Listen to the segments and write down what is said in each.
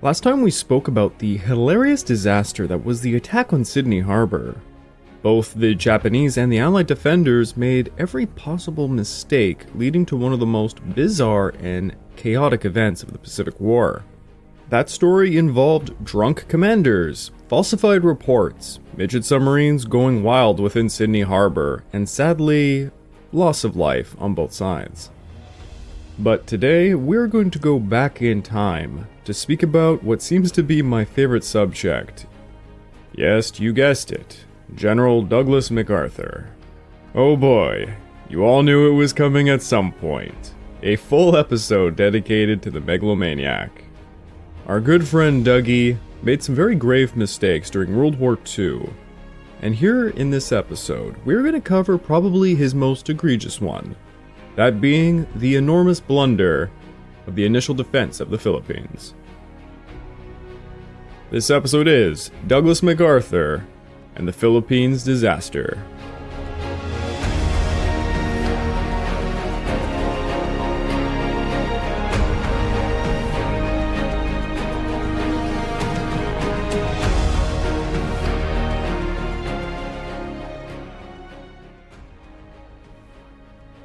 Last time we spoke about the hilarious disaster that was the attack on Sydney Harbor. Both the Japanese and the Allied defenders made every possible mistake, leading to one of the most bizarre and chaotic events of the Pacific War. That story involved drunk commanders, falsified reports, midget submarines going wild within Sydney Harbor, and sadly, loss of life on both sides. But today, we're going to go back in time to speak about what seems to be my favorite subject. Yes, you guessed it. General Douglas MacArthur. Oh boy, you all knew it was coming at some point. A full episode dedicated to the megalomaniac. Our good friend Dougie made some very grave mistakes during World War II. And here in this episode, we're going to cover probably his most egregious one. That being the enormous blunder of the initial defense of the Philippines. This episode is Douglas MacArthur and the Philippines disaster.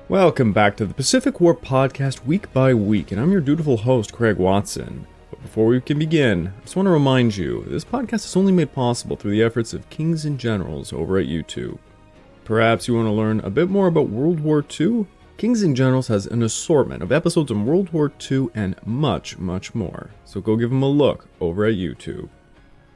Welcome back to the Pacific War Podcast week by week, and I'm your dutiful host, Craig Watson. But before we can begin, I just want to remind you, this podcast is only made possible through the efforts of Kings and Generals over at YouTube. Perhaps you want to learn a bit more about World War II? Kings and Generals has an assortment of episodes on World War II and much, much more. So go give them a look over at YouTube.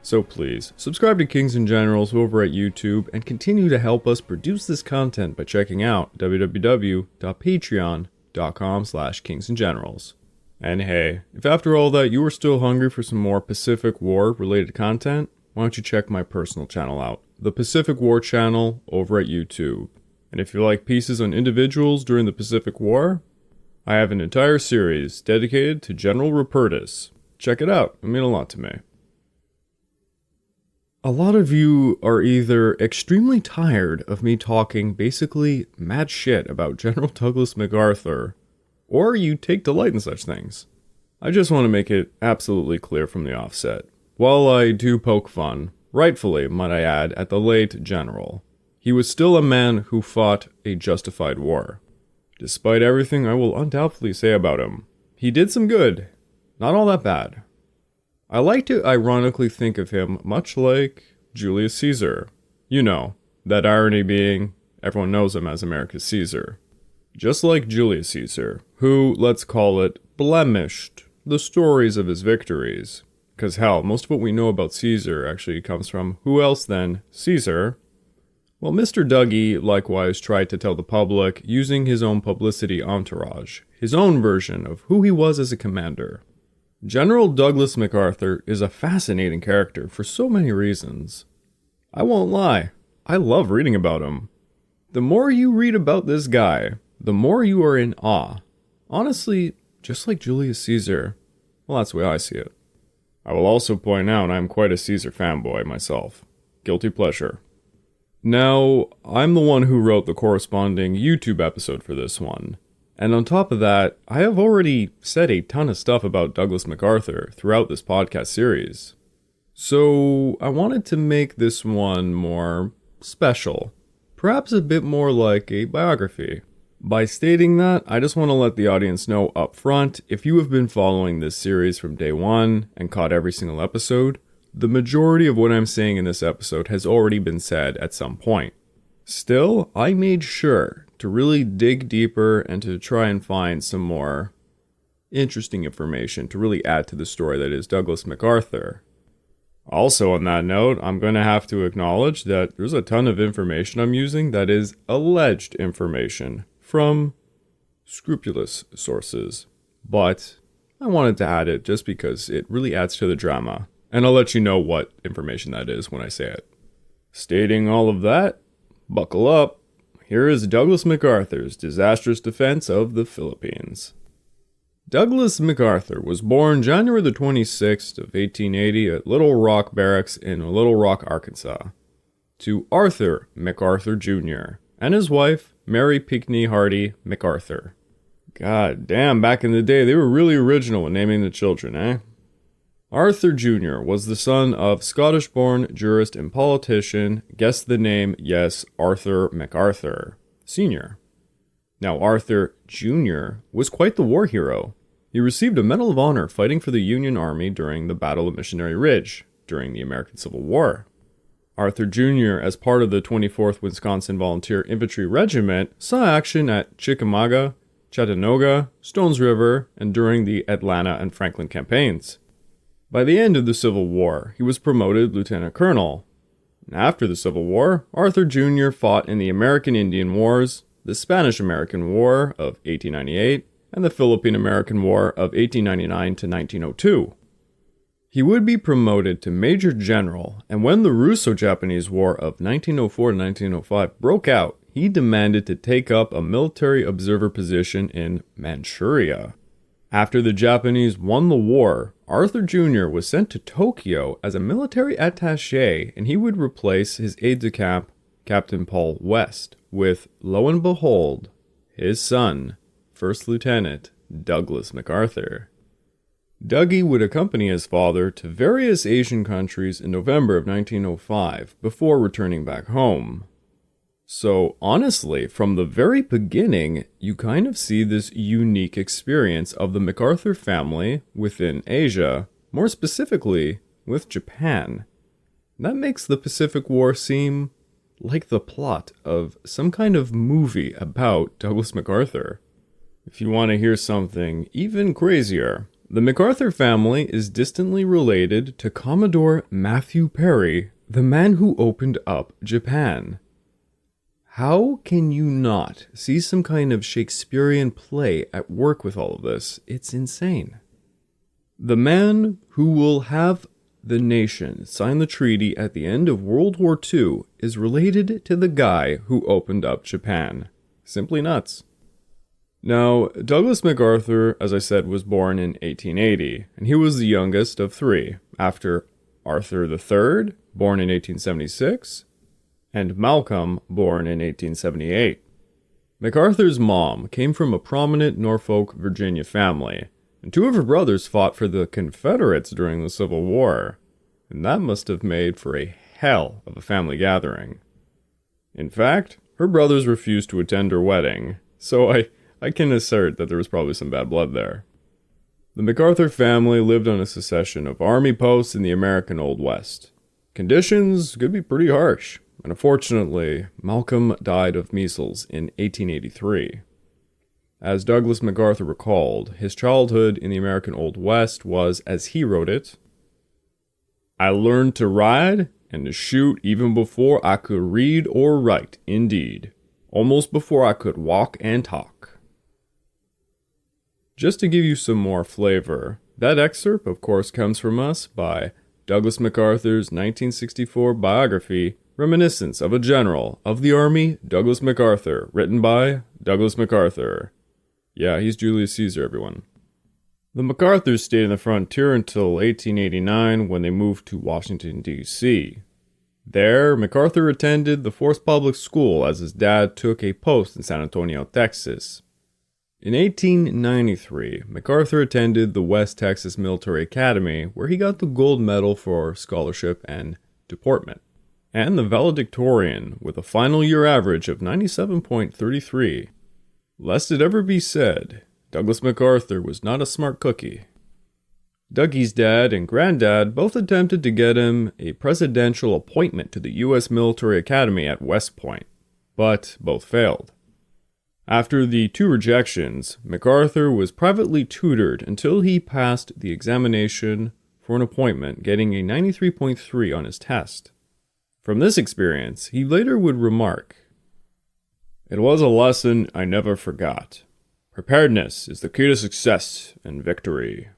So please, subscribe to Kings and Generals over at YouTube and continue to help us produce this content by checking out www.patreon.com/kingsandgenerals. And hey, if after all that you are still hungry for some more Pacific War related content, why don't you check my personal channel out, the Pacific War channel over at YouTube. And if you like pieces on individuals during the Pacific War, I have an entire series dedicated to General Rupertus. Check it out, it meant a lot to me. A lot of you are either extremely tired of me talking basically mad shit about General Douglas MacArthur, or you take delight in such things. I just want to make it absolutely clear from the offset. While I do poke fun, rightfully might I add, at the late general, he was still a man who fought a justified war. Despite everything I will undoubtedly say about him, he did some good, not all that bad. I like to ironically think of him much like Julius Caesar. You know, that irony being, everyone knows him as America's Caesar. Just like Julius Caesar, who, let's call it, blemished the stories of his victories. Because hell, most of what we know about Caesar actually comes from who else than Caesar? Well, Mr. Dougie likewise tried to tell the public, using his own publicity entourage, his own version of who he was as a commander. General Douglas MacArthur is a fascinating character for so many reasons. I won't lie, I love reading about him. The more you read about this guy, the more you are in awe. Honestly, just like Julius Caesar. Well, that's the way I see it. I will also point out I'm quite a Caesar fanboy myself. Guilty pleasure. Now, I'm the one who wrote the corresponding YouTube episode for this one. And on top of that, I have already said a ton of stuff about Douglas MacArthur throughout this podcast series. So I wanted to make this one more special. Perhaps a bit more like a biography. By stating that, I just want to let the audience know up front, if you have been following this series from day one and caught every single episode, the majority of what I'm saying in this episode has already been said at some point. Still, I made sure to really dig deeper and to try and find some more interesting information to really add to the story that is Douglas MacArthur. Also on that note, I'm going to have to acknowledge that there's a ton of information I'm using that is alleged information from scrupulous sources. But I wanted to add it just because it really adds to the drama. And I'll let you know what information that is when I say it. Stating all of that, buckle up. Here is Douglas MacArthur's disastrous defense of the Philippines. Douglas MacArthur was born January the 26th of 1880 at Little Rock Barracks in Little Rock, Arkansas, to Arthur MacArthur Jr. and his wife, Mary Pinckney Hardy MacArthur. God damn, back in the day, they were really original in naming the children, eh? Arthur Jr. was the son of Scottish-born jurist and politician, guess the name, yes, Arthur MacArthur, Sr. Now, Arthur Jr. was quite the war hero. He received a Medal of Honor fighting for the Union Army during the Battle of Missionary Ridge during the American Civil War. Arthur Jr., as part of the 24th Wisconsin Volunteer Infantry Regiment, saw action at Chickamauga, Chattanooga, Stones River, and during the Atlanta and Franklin campaigns. By the end of the Civil War, he was promoted lieutenant colonel. After the Civil War, Arthur Jr. fought in the American Indian Wars, the Spanish-American War of 1898, and the Philippine-American War of 1899 to 1902. He would be promoted to Major General, and when the Russo-Japanese War of 1904 to 1905 broke out, he demanded to take up a military observer position in Manchuria. After the Japanese won the war, Arthur Jr. was sent to Tokyo as a military attaché, and he would replace his aide-de-camp, Captain Paul West, with, lo and behold, his son, First Lieutenant Douglas MacArthur. Dougie would accompany his father to various Asian countries in November of 1905 before returning back home. So, honestly, from the very beginning, you kind of see this unique experience of the MacArthur family within Asia, more specifically with Japan. That makes the Pacific War seem like the plot of some kind of movie about Douglas MacArthur. If you want to hear something even crazier, the MacArthur family is distantly related to Commodore Matthew Perry, the man who opened up Japan. How can you not see some kind of Shakespearean play at work with all of this? It's insane. The man who will have the nation sign the treaty at the end of World War II is related to the guy who opened up Japan. Simply nuts. Now, Douglas MacArthur, as I said, was born in 1880, and he was the youngest of three, after Arthur III, born in 1876, and Malcolm, born in 1878. MacArthur's mom came from a prominent Norfolk, Virginia family, and two of her brothers fought for the Confederates during the Civil War, and that must have made for a hell of a family gathering. In fact, her brothers refused to attend her wedding, so I can assert that there was probably some bad blood there. The MacArthur family lived on a succession of army posts in the American Old West. Conditions could be pretty harsh, and unfortunately, Malcolm died of measles in 1883. As Douglas MacArthur recalled, his childhood in the American Old West was, as he wrote it, "I learned to ride and to shoot even before I could read or write, indeed, almost before I could walk and talk." Just to give you some more flavor, that excerpt, of course, comes from us by Douglas MacArthur's 1964 biography, Reminiscence of a General of the Army, Douglas MacArthur, written by Douglas MacArthur. Yeah, he's Julius Caesar, everyone. The MacArthurs stayed in the frontier until 1889 when they moved to Washington, D.C. There, MacArthur attended the Forest Public School as his dad took a post in San Antonio, Texas. In 1893, MacArthur attended the West Texas Military Academy, where he got the gold medal for scholarship and deportment, and the valedictorian with a final year average of 97.33. Lest it ever be said, Douglas MacArthur was not a smart cookie. Dougie's dad and granddad both attempted to get him a presidential appointment to the U.S. Military Academy at West Point, but both failed. After the two rejections, MacArthur was privately tutored until he passed the examination for an appointment, getting a 93.3 on his test. From this experience, he later would remark, "It was a lesson I never forgot. Preparedness is the key to success and victory."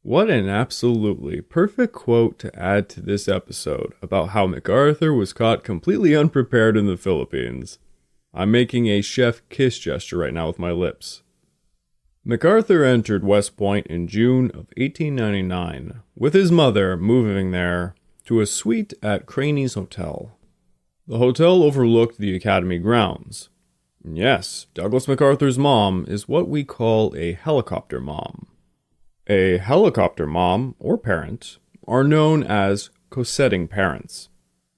What an absolutely perfect quote to add to this episode about how MacArthur was caught completely unprepared in the Philippines. I'm making a chef kiss gesture right now with my lips. MacArthur entered West Point in June of 1899, with his mother moving there to a suite at Craney's Hotel. The hotel overlooked the academy grounds. Yes, Douglas MacArthur's mom is what we call a helicopter mom. A helicopter mom or parent are known as co-setting parents.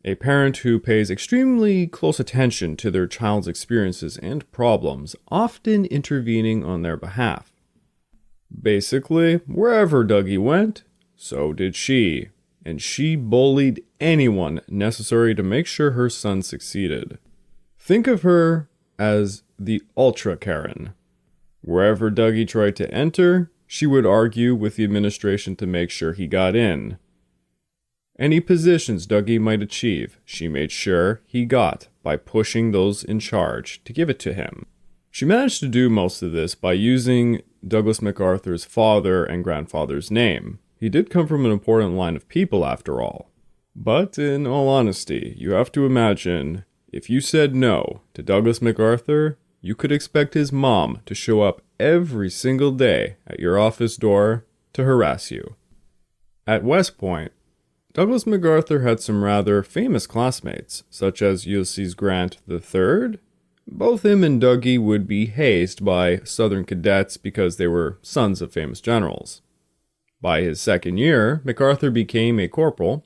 A parent who pays extremely close attention to their child's experiences and problems, often intervening on their behalf. Basically, wherever Dougie went, so did she, and she bullied anyone necessary to make sure her son succeeded. Think of her as the Ultra Karen. Wherever Dougie tried to enter, she would argue with the administration to make sure he got in. Any positions Dougie might achieve, she made sure he got by pushing those in charge to give it to him. She managed to do most of this by using Douglas MacArthur's father and grandfather's name. He did come from an important line of people after all. But in all honesty, you have to imagine, if you said no to Douglas MacArthur, you could expect his mom to show up every single day at your office door to harass you. At West Point, Douglas MacArthur had some rather famous classmates, such as Ulysses Grant III. Both him and Dougie would be hazed by Southern cadets because they were sons of famous generals. By his second year, MacArthur became a corporal,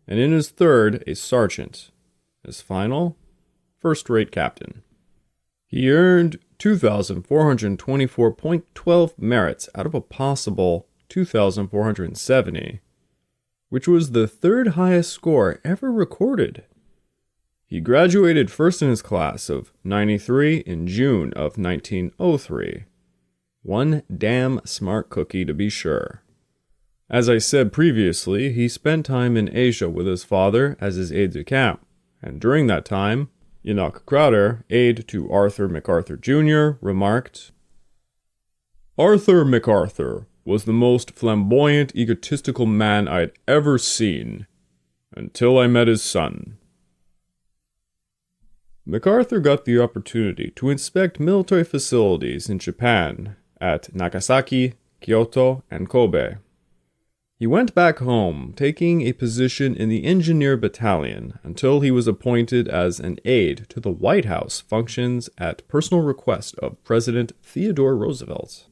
and in his third, a sergeant. His final, first-rate captain. He earned 2,424.12 merits out of a possible 2,470. Which was the third highest score ever recorded. He graduated first in his class of 93 in June of 1903. One damn smart cookie to be sure. As I said previously, he spent time in Asia with his father as his aide-de-camp, and during that time, Enoch Crowder, aide to Arthur MacArthur Jr., remarked, "Arthur MacArthur was the most flamboyant, egotistical man I'd ever seen, until I met his son." MacArthur got the opportunity to inspect military facilities in Japan at Nagasaki, Kyoto, and Kobe. He went back home, taking a position in the engineer battalion until he was appointed as an aide to the White House functions at personal request of President Theodore Roosevelt.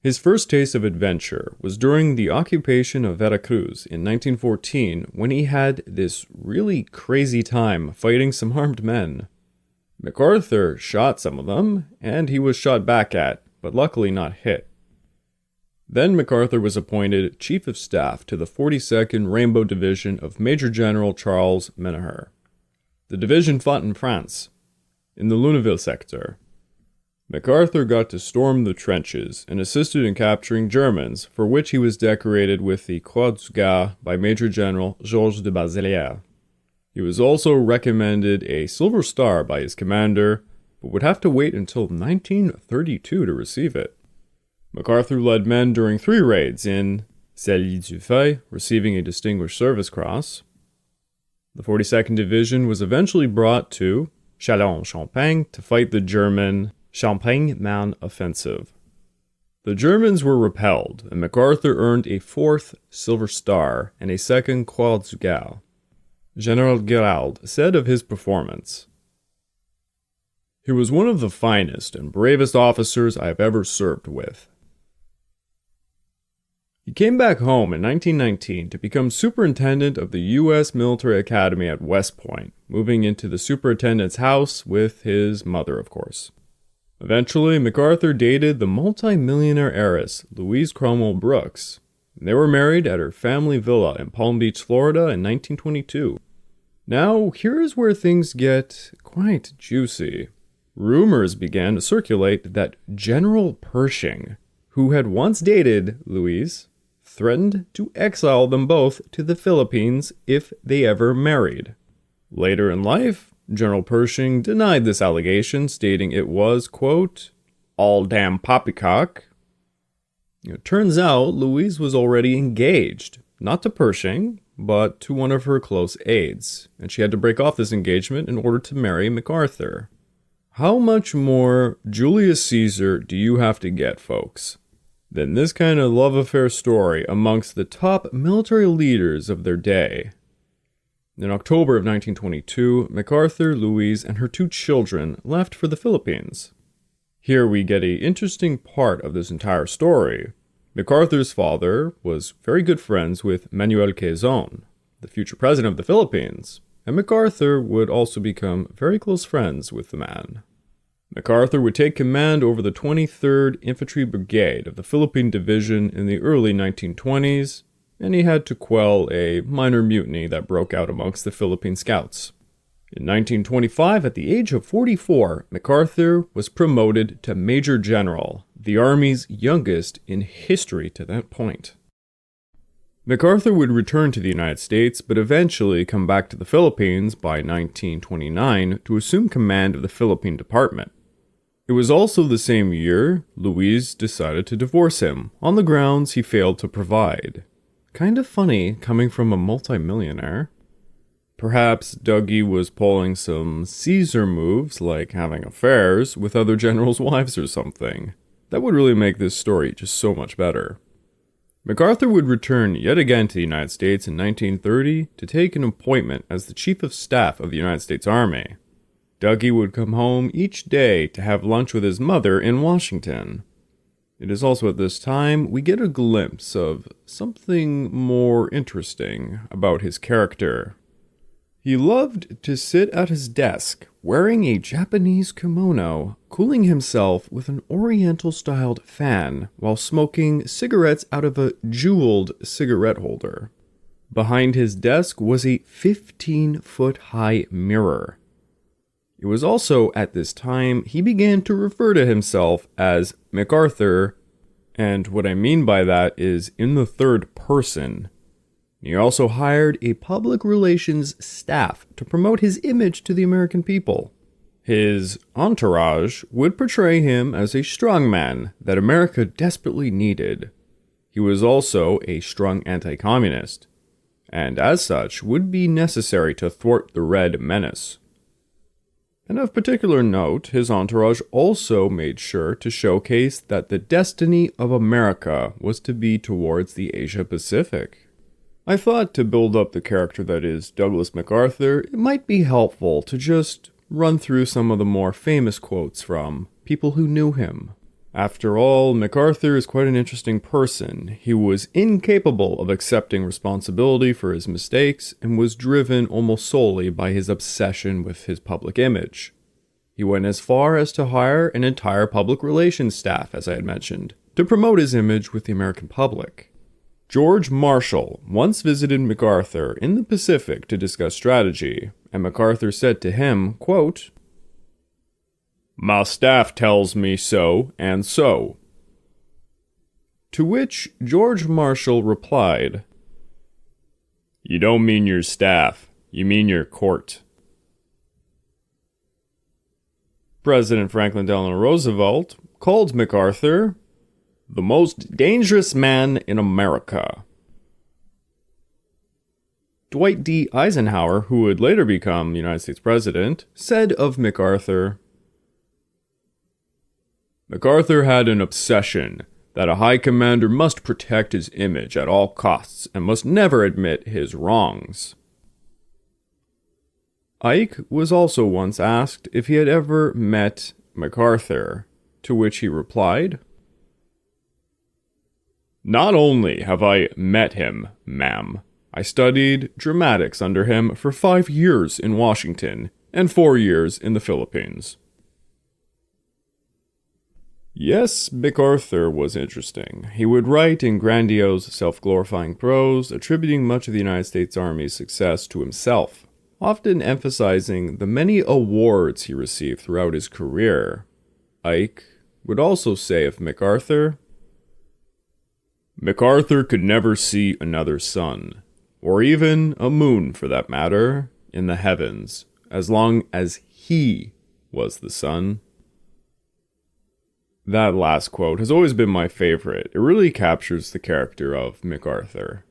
His first taste of adventure was during the occupation of Veracruz in 1914 when he had this really crazy time fighting some armed men. MacArthur shot some of them, and he was shot back at, but luckily not hit. Then MacArthur was appointed Chief of Staff to the 42nd Rainbow Division of Major General Charles Menaher. The division fought in France, in the Lunéville sector. MacArthur got to storm the trenches and assisted in capturing Germans, for which he was decorated with the Croix de Guerre by Major General Georges de Bazelière. He was also recommended a Silver Star by his commander, but would have to wait until 1932 to receive it. MacArthur led men during 3 raids in Sailly-du-Fay, receiving a Distinguished Service Cross. The 42nd Division was eventually brought to Châlons-en-Champagne to fight the German Champagne-Marne offensive. The Germans were repelled, and MacArthur earned a 4th Silver Star and a 2nd Croix de Guerre. General Giraud said of his performance, "He was one of the finest and bravest officers I have ever served with." He came back home in 1919 to become superintendent of the U.S. Military Academy at West Point, moving into the superintendent's house with his mother, of course. Eventually, MacArthur dated the multi-millionaire heiress Louise Cromwell Brooks, and they were married at her family villa in Palm Beach, Florida in 1922. Now, here's where things get quite juicy. Rumors began to circulate that General Pershing, who had once dated Louise, threatened to exile them both to the Philippines if they ever married. Later in life, General Pershing denied this allegation, stating it was, quote, "all damn poppycock." It turns out Louise was already engaged, not to Pershing, but to one of her close aides, and she had to break off this engagement in order to marry MacArthur. How much more Julius Caesar do you have to get, folks, than this kind of love affair story amongst the top military leaders of their day? In October of 1922, MacArthur, Louise, and her 2 children left for the Philippines. Here we get an interesting part of this entire story. MacArthur's father was very good friends with Manuel Quezon, the future president of the Philippines, and MacArthur would also become very close friends with the man. MacArthur would take command over the 23rd Infantry Brigade of the Philippine Division in the early 1920s, and he had to quell a minor mutiny that broke out amongst the Philippine Scouts. In 1925, at the age of 44, MacArthur was promoted to Major General, the Army's youngest in history to that point. MacArthur would return to the United States, but eventually come back to the Philippines by 1929 to assume command of the Philippine Department. It was also the same year Louise decided to divorce him, on the grounds he failed to provide. Kind of funny coming from a multimillionaire. Perhaps Dougie was pulling some Caesar moves, like having affairs with other generals' wives or something. That would really make this story just so much better. MacArthur would return yet again to the United States in 1930 to take an appointment as the Chief of Staff of the United States Army. Dougie would come home each day to have lunch with his mother in Washington. It is also at this time we get a glimpse of something more interesting about his character. He loved to sit at his desk, wearing a Japanese kimono, cooling himself with an Oriental-styled fan while smoking cigarettes out of a jeweled cigarette holder. Behind his desk was a 15-foot-high mirror. It was also at this time he began to refer to himself as MacArthur, and what I mean by that is in the third person. He also hired a public relations staff to promote his image to the American people. His entourage would portray him as a strongman that America desperately needed. He was also a strong anti-communist, and as such would be necessary to thwart the Red Menace. And of particular note, his entourage also made sure to showcase that the destiny of America was to be towards the Asia-Pacific. I thought to build up the character that is Douglas MacArthur, it might be helpful to just run through some of the more famous quotes from people who knew him. After all, MacArthur is quite an interesting person. He was incapable of accepting responsibility for his mistakes and was driven almost solely by his obsession with his public image. He went as far as to hire an entire public relations staff, as I had mentioned, to promote his image with the American public. George Marshall once visited MacArthur in the Pacific to discuss strategy, and MacArthur said to him, quote, "My staff tells me so and so." To which George Marshall replied, "You don't mean your staff, you mean your court." President Franklin Delano Roosevelt called MacArthur the most dangerous man in America. Dwight D. Eisenhower, who would later become United States President, said of MacArthur, "MacArthur had an obsession that a high commander must protect his image at all costs and must never admit his wrongs." Ike was also once asked if he had ever met MacArthur, to which he replied, "Not only have I met him, ma'am, I studied dramatics under him for 5 years in Washington and 4 years in the Philippines." Yes, MacArthur was interesting. He would write in grandiose, self-glorifying prose, attributing much of the United States Army's success to himself, often emphasizing the many awards he received throughout his career. Ike would also say of MacArthur, "MacArthur could never see another sun, or even a moon for that matter, in the heavens, as long as he was the sun." That last quote has always been my favorite. It really captures the character of MacArthur.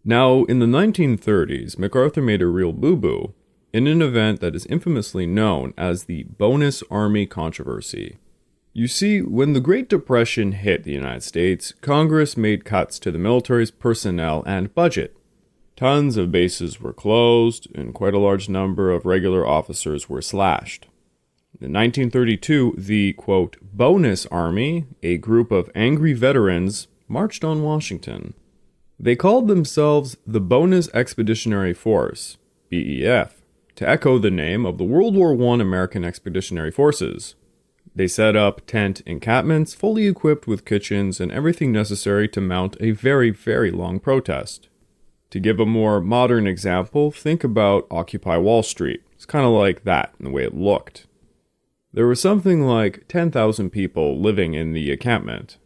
Now, in the 1930s, MacArthur made a real boo-boo in an event that is infamously known as the Bonus Army Controversy. You see, when the Great Depression hit the United States, Congress made cuts to the military's personnel and budget. Tons of bases were closed, and quite a large number of regular officers were slashed. In 1932, the, quote, Bonus Army, a group of angry veterans, marched on Washington. They called themselves the Bonus Expeditionary Force, BEF, to echo the name of the World War I American Expeditionary Forces. They set up tent encampments fully equipped with kitchens and everything necessary to mount a very, very long protest. To give a more modern example, think about Occupy Wall Street. It's kind of like that in the way it looked. There were something like 10,000 people living in the encampment.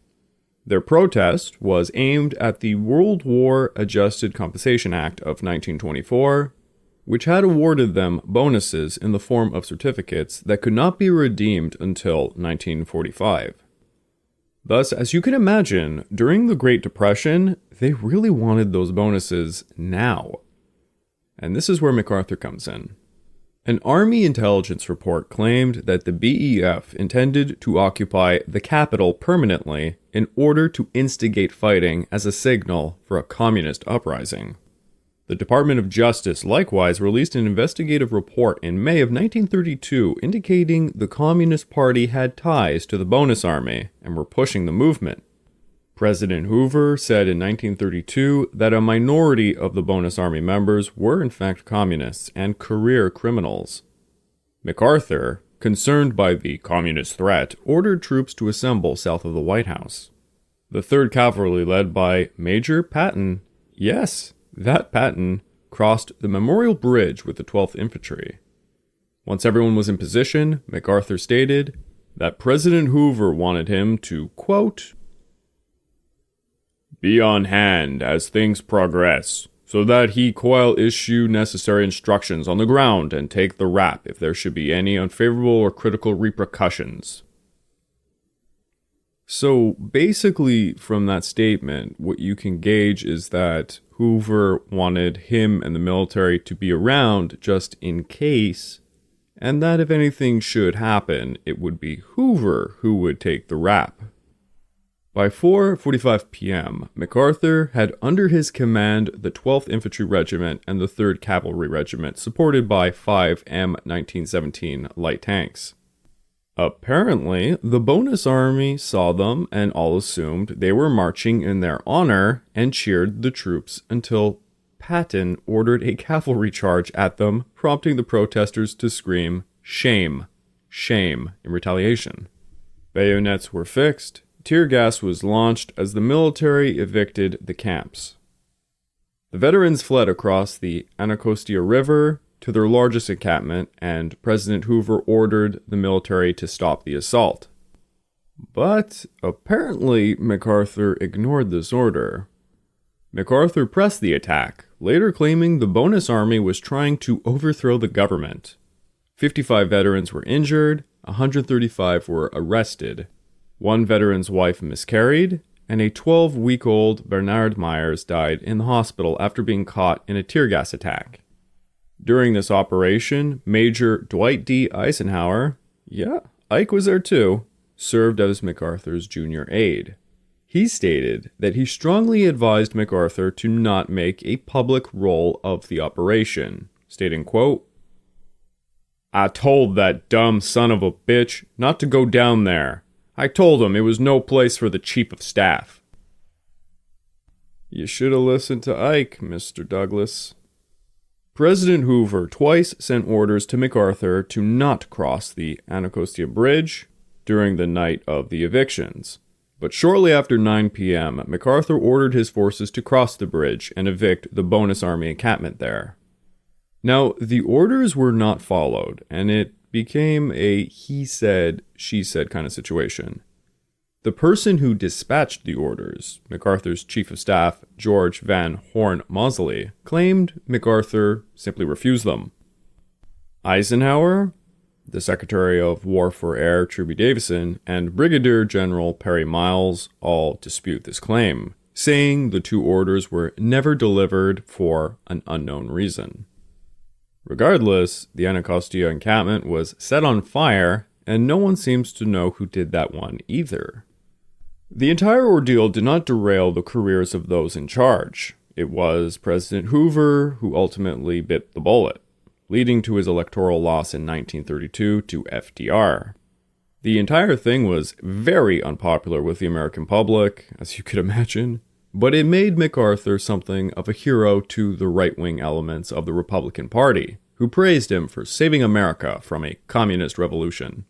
Their protest was aimed at the World War Adjusted Compensation Act of 1924, which had awarded them bonuses in the form of certificates that could not be redeemed until 1945. Thus, as you can imagine, during the Great Depression, they really wanted those bonuses now. And this is where MacArthur comes in. An Army intelligence report claimed that the BEF intended to occupy the capital permanently in order to instigate fighting as a signal for a communist uprising. The Department of Justice likewise released an investigative report in May of 1932 indicating the Communist Party had ties to the Bonus Army and were pushing the movement. President Hoover said in 1932 that a minority of the Bonus Army members were in fact communists and career criminals. MacArthur, concerned by the communist threat, ordered troops to assemble south of the White House. The 3rd Cavalry, led by Major Patton, yes, that Patton, crossed the Memorial Bridge with the 12th Infantry. Once everyone was in position, MacArthur stated that President Hoover wanted him to, quote, "be on hand as things progress, so that he coil issue necessary instructions on the ground and take the rap if there should be any unfavorable or critical repercussions." So basically, from that statement, what you can gauge is that Hoover wanted him and the military to be around just in case, and that if anything should happen, it would be Hoover who would take the rap. By 4:45 p.m., MacArthur had under his command the 12th Infantry Regiment and the 3rd Cavalry Regiment, supported by 5 M1917 light tanks. Apparently, the Bonus Army saw them and all assumed they were marching in their honor and cheered the troops until Patton ordered a cavalry charge at them, prompting the protesters to scream, "Shame! Shame!" in retaliation. Bayonets were fixed. Tear gas was launched as the military evicted the camps. The veterans fled across the Anacostia River to their largest encampment, and President Hoover ordered the military to stop the assault. But apparently MacArthur ignored this order. MacArthur pressed the attack, later claiming the Bonus Army was trying to overthrow the government. 55 veterans were injured, 135 were arrested. One veteran's wife miscarried, and a 12-week-old Bernard Myers died in the hospital after being caught in a tear gas attack. During this operation, Major Dwight D. Eisenhower, yeah, Ike was there too, served as MacArthur's junior aide. He stated that he strongly advised MacArthur to not make a public roll of the operation, stating, quote, "I told that dumb son of a bitch not to go down there. I told him it was no place for the chief of staff." You should have listened to Ike, Mr. Douglas. President Hoover twice sent orders to MacArthur to not cross the Anacostia Bridge during the night of the evictions. But shortly after 9 p.m., MacArthur ordered his forces to cross the bridge and evict the Bonus Army encampment there. Now, the orders were not followed, and it became a he said, she said kind of situation. The person who dispatched the orders, MacArthur's chief of staff, George Van Horn Moseley, claimed MacArthur simply refused them. Eisenhower, the Secretary of War for Air Truby Davison, and Brigadier General Perry Miles all dispute this claim, saying the two orders were never delivered for an unknown reason. Regardless, the Anacostia encampment was set on fire, and no one seems to know who did that one either. The entire ordeal did not derail the careers of those in charge. It was President Hoover who ultimately bit the bullet, leading to his electoral loss in 1932 to FDR. The The entire thing was very unpopular with the American public, as you could imagine, but it made MacArthur something of a hero to the right-wing elements of the Republican Party, who praised him for saving America from a communist revolution.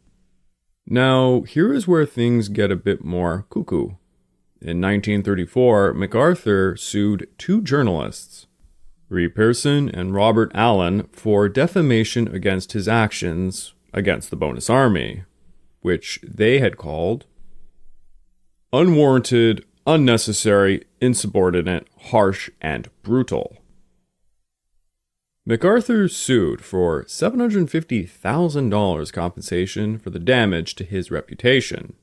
Now, here is where things get a bit more cuckoo. In 1934, MacArthur sued two journalists, Ree Pearson and Robert Allen, for defamation against his actions against the Bonus Army, which they had called unwarranted, unnecessary, insubordinate, harsh, and brutal. MacArthur sued for $750,000 compensation for the damage to his reputation.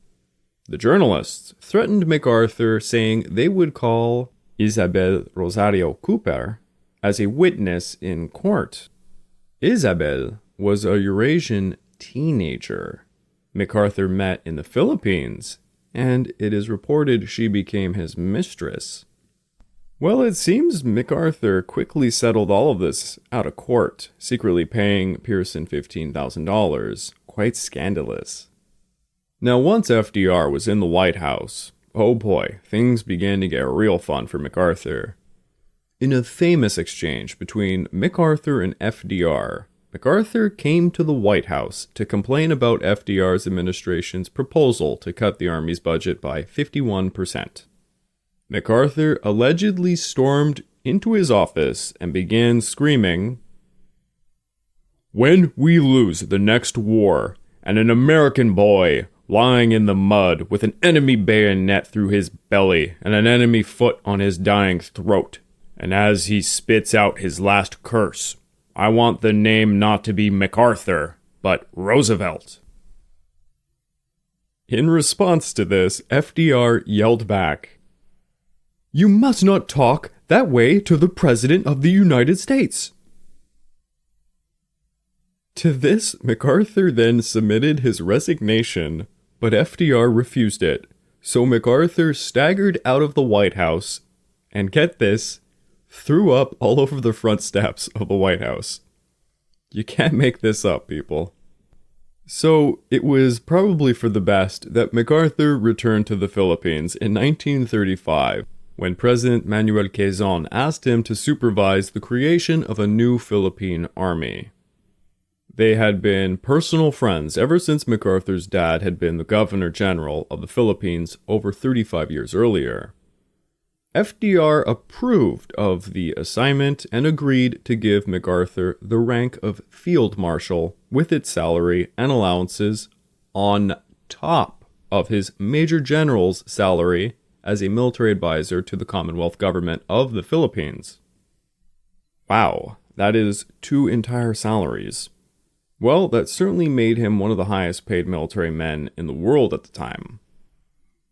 The journalists threatened MacArthur, saying they would call Isabel Rosario Cooper as a witness in court. Isabel was a Eurasian teenager MacArthur met in the Philippines, and it is reported she became his mistress. Well, it seems MacArthur quickly settled all of this out of court, secretly paying Pearson $15,000. Quite scandalous. Now, once FDR was in the White House, oh boy, things began to get real fun for MacArthur. In a famous exchange between MacArthur and FDR, MacArthur came to the White House to complain about FDR's administration's proposal to cut the Army's budget by 51%. MacArthur allegedly stormed into his office and began screaming, "When we lose the next war, and an American boy lying in the mud with an enemy bayonet through his belly and an enemy foot on his dying throat, and as he spits out his last curse, I want the name not to be MacArthur, but Roosevelt." In response to this, FDR yelled back, "You must not talk that way to the President of the United States." To this, MacArthur then submitted his resignation, but FDR refused it, so MacArthur staggered out of the White House and, get this, threw up all over the front steps of the White House. You can't make this up, people. So, it was probably for the best that MacArthur returned to the Philippines in 1935, when President Manuel Quezon asked him to supervise the creation of a new Philippine army. They had been personal friends ever since MacArthur's dad had been the Governor General of the Philippines over 35 years earlier. FDR approved of the assignment and agreed to give MacArthur the rank of Field Marshal with its salary and allowances on top of his Major General's salary as a military advisor to the Commonwealth Government of the Philippines. Wow, that is 2 entire salaries. Well, that certainly made him one of the highest paid military men in the world at the time.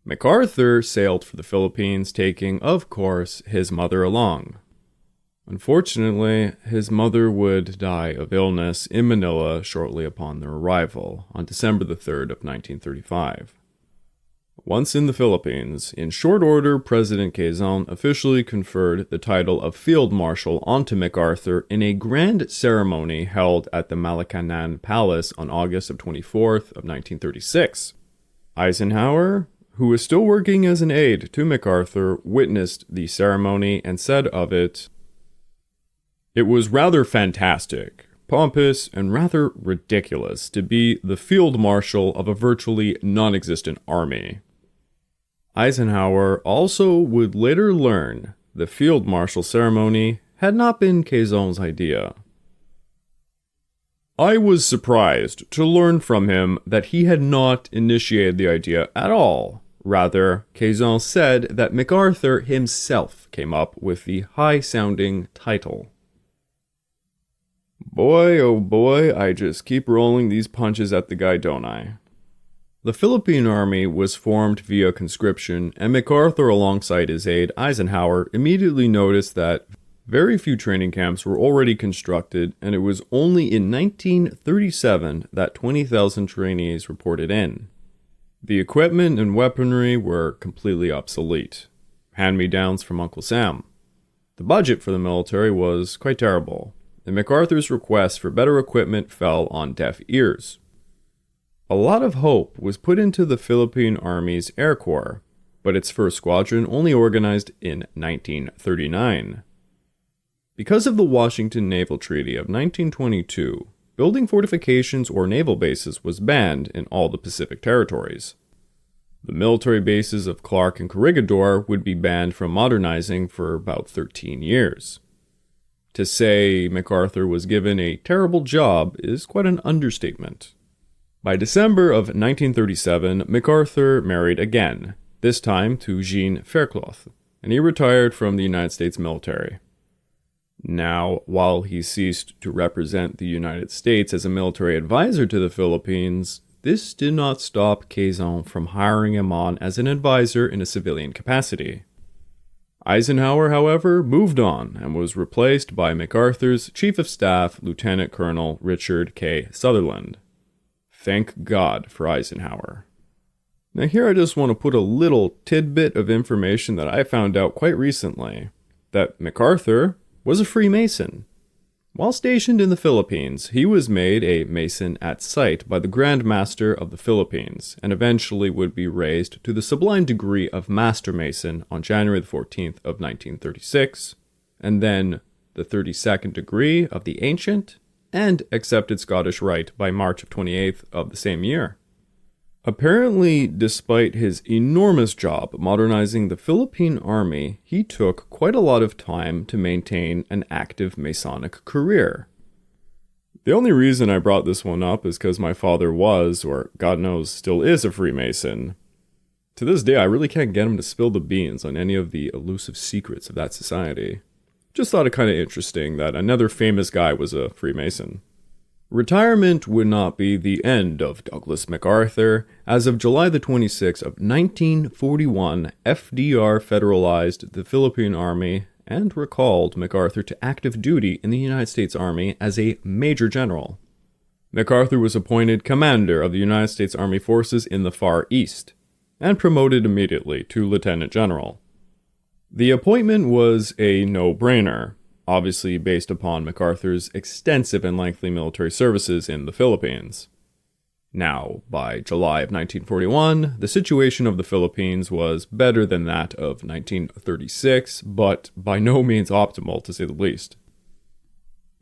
MacArthur sailed for the Philippines, taking, of course, his mother along. Unfortunately, his mother would die of illness in Manila shortly upon their arrival, on December the 3rd of 1935. Once in the Philippines, in short order, President Quezon officially conferred the title of Field Marshal onto MacArthur in a grand ceremony held at the Malacañang Palace on August of 24th of 1936. Eisenhower, who was still working as an aide to MacArthur, witnessed the ceremony and said of it, "It was rather fantastic, pompous, and rather ridiculous to be the field marshal of a virtually non-existent army." Eisenhower also would later learn the field marshal ceremony had not been Quezon's idea. "I was surprised to learn from him that he had not initiated the idea at all. Rather, Quezon said that MacArthur himself came up with the high-sounding title." Boy, oh boy, I just keep rolling these punches at the guy, don't I? The Philippine Army was formed via conscription, and MacArthur, alongside his aide Eisenhower, immediately noticed that very few training camps were already constructed, and it was only in 1937 that 20,000 trainees reported in. The equipment and weaponry were completely obsolete, hand-me-downs from Uncle Sam. The budget for the military was quite terrible, and MacArthur's request for better equipment fell on deaf ears. A lot of hope was put into the Philippine Army's Air Corps, but its first squadron only organized in 1939. Because of the Washington Naval Treaty of 1922, building fortifications or naval bases was banned in all the Pacific territories. The military bases of Clark and Corregidor would be banned from modernizing for about 13 years. To say MacArthur was given a terrible job is quite an understatement. By December of 1937, MacArthur married again, this time to Jean Faircloth, and he retired from the United States military. Now, while he ceased to represent the United States as a military advisor to the Philippines, this did not stop Quezon from hiring him on as an advisor in a civilian capacity. Eisenhower, however, moved on and was replaced by MacArthur's Chief of Staff, Lieutenant Colonel Richard K. Sutherland. Thank God for Eisenhower. Now here I just want to put a little tidbit of information that I found out quite recently, that MacArthur was a Freemason. While stationed in the Philippines, he was made a Mason at sight by the Grand Master of the Philippines, and eventually would be raised to the sublime degree of Master Mason on January 14th of 1936, and then the 32nd degree of the Ancient, and accepted Scottish Rite by March of 28th of the same year. Apparently, despite his enormous job modernizing the Philippine Army, he took quite a lot of time to maintain an active Masonic career. The only reason I brought this one up is because my father was, or God knows still is, a Freemason. To this day, I really can't get him to spill the beans on any of the elusive secrets of that society. Just thought it kind of interesting that another famous guy was a Freemason. Retirement would not be the end of Douglas MacArthur. As of July the 26th of 1941, FDR federalized the Philippine Army and recalled MacArthur to active duty in the United States Army as a Major General. MacArthur was appointed Commander of the United States Army Forces in the Far East, and promoted immediately to Lieutenant General. The appointment was a no-brainer, obviously based upon MacArthur's extensive and lengthy military services in the Philippines. Now, by July of 1941, the situation of the Philippines was better than that of 1936, but by no means optimal, to say the least.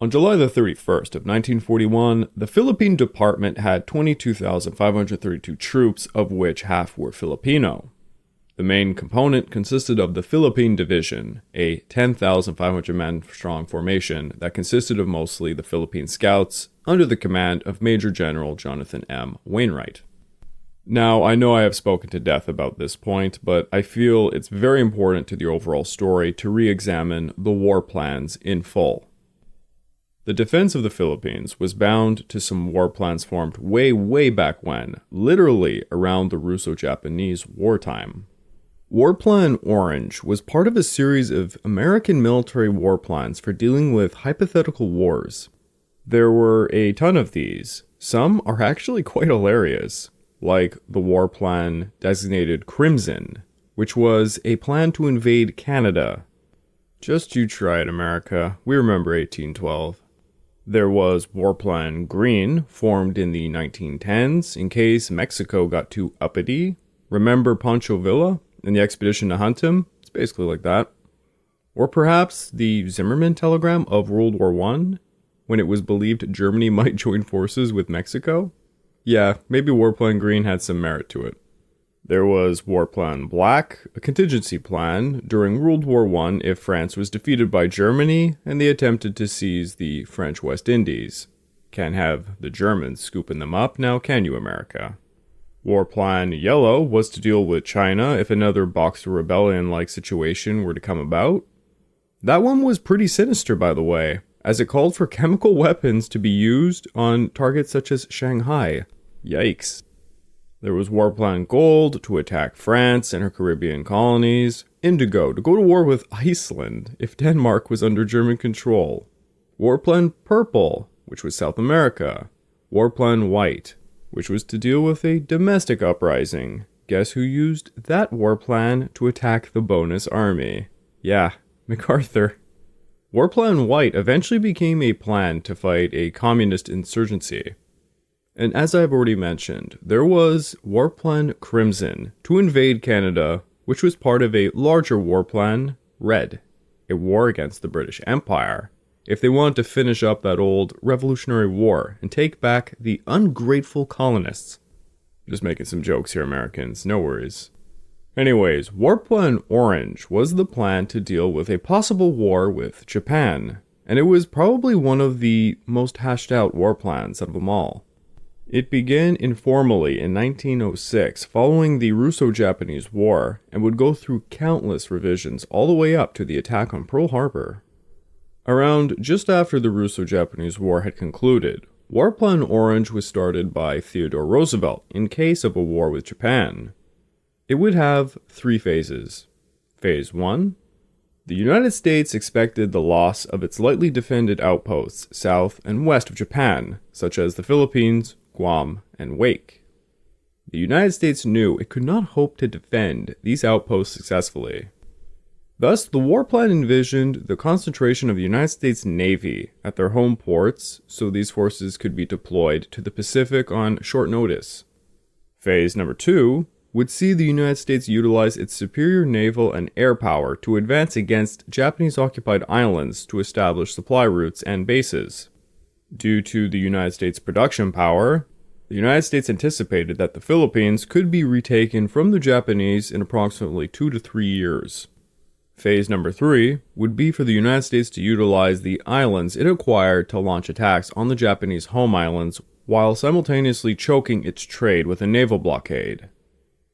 On July the 31st of 1941, the Philippine Department had 22,532 troops, of which half were Filipino. The main component consisted of the Philippine Division, a 10,500-man-strong formation that consisted of mostly the Philippine Scouts under the command of Major General Jonathan M. Wainwright. Now, I know I have spoken to death about this point, but I feel it's very important to the overall story to re-examine the war plans in full. The defense of the Philippines was bound to some war plans formed way back when, literally around the Russo-Japanese wartime. War Plan Orange was part of a series of American military war plans for dealing with hypothetical wars. There were a ton of these. Some are actually quite hilarious, like the war plan designated Crimson, which was a plan to invade Canada. Just you try it, America. We remember 1812. There was War Plan Green, formed in the 1910s in case Mexico got too uppity. Remember Pancho Villa and the expedition to hunt him? It's basically like that. Or perhaps the Zimmerman telegram of World War I, when it was believed Germany might join forces with Mexico? Yeah, maybe War Plan Green had some merit to it. There was War Plan Black, a contingency plan during World War I if France was defeated by Germany and they attempted to seize the French West Indies. Can't have the Germans scooping them up now, can you, America? War Plan Yellow was to deal with China if another Boxer Rebellion-like situation were to come about. That one was pretty sinister, by the way, as it called for chemical weapons to be used on targets such as Shanghai. Yikes. There was War Plan Gold to attack France and her Caribbean colonies. Indigo to go to war with Iceland if Denmark was under German control. War Plan Purple, which was South America. War Plan White, which was to deal with a domestic uprising. Guess who used that war plan to attack the bonus army? Yeah, MacArthur. War Plan White eventually became a plan to fight a communist insurgency. And as I've already mentioned, there was War Plan Crimson to invade Canada, which was part of a larger war plan, Red, a war against the British Empire, if they wanted to finish up that old Revolutionary War and take back the ungrateful colonists. Just making some jokes here, Americans, no worries. Anyways, War Plan Orange was the plan to deal with a possible war with Japan, and it was probably one of the most hashed out war plans of them all. It began informally in 1906 following the Russo-Japanese War and would go through countless revisions all the way up to the attack on Pearl Harbor. Around just after the Russo-Japanese War had concluded, War Plan Orange was started by Theodore Roosevelt in case of a war with Japan. It would have 3 phases. Phase 1. The United States expected the loss of its lightly defended outposts south and west of Japan, such as the Philippines, Guam, and Wake. The United States knew it could not hope to defend these outposts successfully. Thus, the war plan envisioned the concentration of the United States Navy at their home ports so these forces could be deployed to the Pacific on short notice. Phase number 2 would see the United States utilize its superior naval and air power to advance against Japanese-occupied islands to establish supply routes and bases. Due to the United States' production power, the United States anticipated that the Philippines could be retaken from the Japanese in approximately 2 to 3 years. Phase number 3 would be for the United States to utilize the islands it acquired to launch attacks on the Japanese home islands while simultaneously choking its trade with a naval blockade.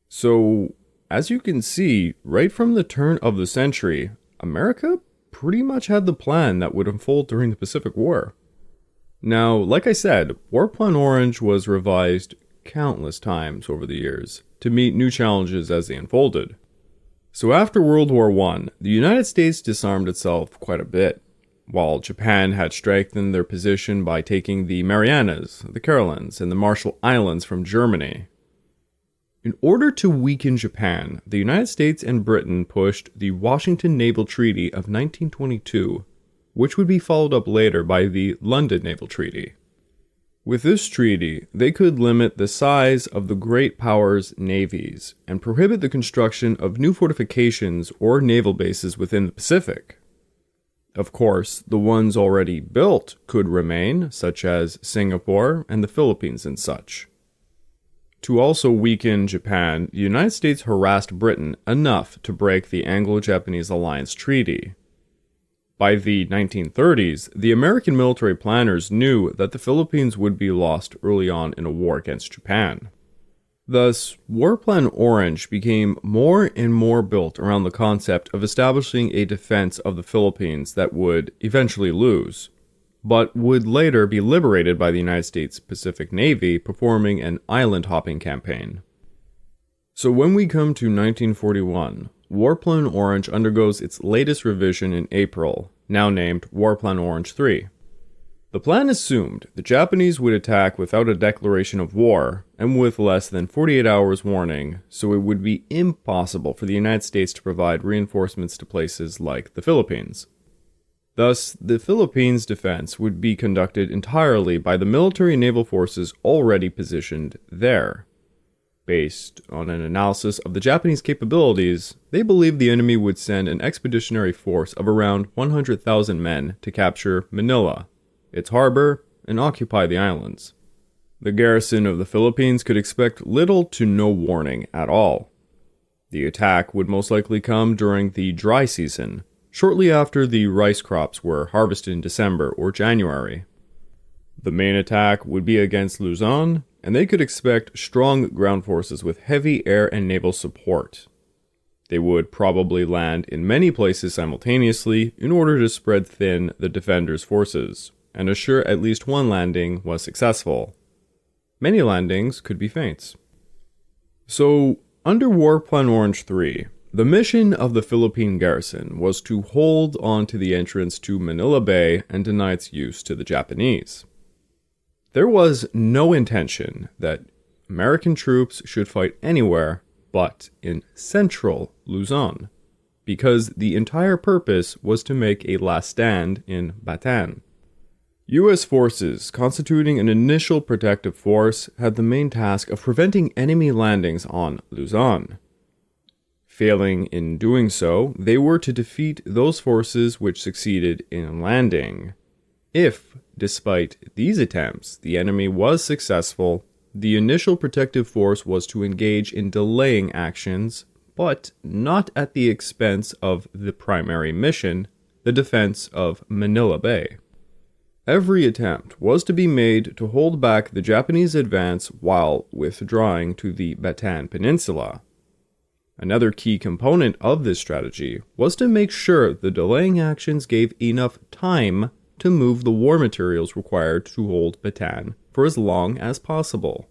So, as you can see, right from the turn of the century, America pretty much had the plan that would unfold during the Pacific War. Now, like I said, War Plan Orange was revised countless times over the years to meet new challenges as they unfolded. So after World War I, the United States disarmed itself quite a bit, while Japan had strengthened their position by taking the Marianas, the Carolines, and the Marshall Islands from Germany. In order to weaken Japan, the United States and Britain pushed the Washington Naval Treaty of 1922, which would be followed up later by the London Naval Treaty. With this treaty, they could limit the size of the great powers' navies and prohibit the construction of new fortifications or naval bases within the Pacific. Of course, the ones already built could remain, such as Singapore and the Philippines and such. To also weaken Japan, the United States harassed Britain enough to break the Anglo-Japanese Alliance Treaty. By the 1930s, the American military planners knew that the Philippines would be lost early on in a war against Japan. Thus, War Plan Orange became more and more built around the concept of establishing a defense of the Philippines that would eventually lose, but would later be liberated by the United States Pacific Navy performing an island-hopping campaign. So when we come to 1941, War Plan Orange undergoes its latest revision in April, now named War Plan Orange 3. The plan assumed the Japanese would attack without a declaration of war and with less than 48 hours warning, so it would be impossible for the United States to provide reinforcements to places like the Philippines. Thus, the Philippines' defense would be conducted entirely by the military and naval forces already positioned there. Based on an analysis of the Japanese capabilities, they believed the enemy would send an expeditionary force of around 100,000 men to capture Manila, its harbor, and occupy the islands. The garrison of the Philippines could expect little to no warning at all. The attack would most likely come during the dry season, shortly after the rice crops were harvested in December or January. The main attack would be against Luzon, and they could expect strong ground forces with heavy air and naval support. They would probably land in many places simultaneously in order to spread thin the defenders' forces, and assure at least one landing was successful. Many landings could be feints. So, under War Plan Orange 3, the mission of the Philippine garrison was to hold on to the entrance to Manila Bay and deny its use to the Japanese. There was no intention that American troops should fight anywhere but in central Luzon, because the entire purpose was to make a last stand in Bataan. U.S. forces, constituting an initial protective force, had the main task of preventing enemy landings on Luzon. Failing in doing so, they were to defeat those forces which succeeded in landing. If, despite these attempts, the enemy was successful, the initial protective force was to engage in delaying actions, but not at the expense of the primary mission, the defense of Manila Bay. Every attempt was to be made to hold back the Japanese advance while withdrawing to the Bataan Peninsula. Another key component of this strategy was to make sure the delaying actions gave enough time to move the war materials required to hold Bataan for as long as possible.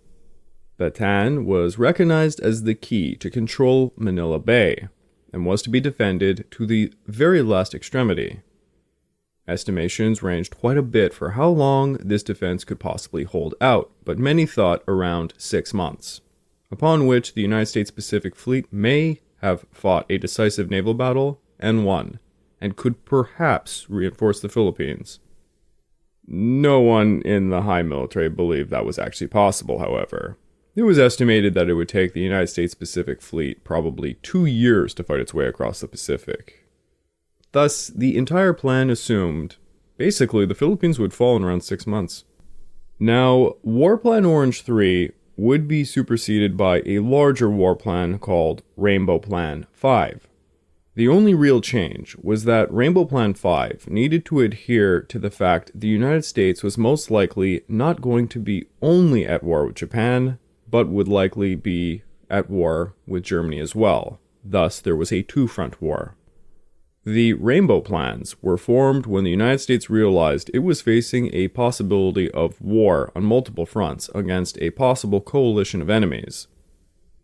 Bataan was recognized as the key to control Manila Bay, and was to be defended to the very last extremity. Estimations ranged quite a bit for how long this defense could possibly hold out, but many thought around 6 months, upon which the United States Pacific Fleet may have fought a decisive naval battle and won, and could perhaps reinforce the Philippines. No one in the high military believed that was actually possible, however. It was estimated that it would take the United States Pacific Fleet probably 2 years to fight its way across the Pacific. Thus, the entire plan assumed, basically, the Philippines would fall in around 6 months. Now, War Plan Orange 3 would be superseded by a larger war plan called Rainbow Plan 5. The only real change was that Rainbow Plan 5 needed to adhere to the fact the United States was most likely not going to be only at war with Japan, but would likely be at war with Germany as well. Thus, there was a two-front war. The Rainbow Plans were formed when the United States realized it was facing a possibility of war on multiple fronts against a possible coalition of enemies.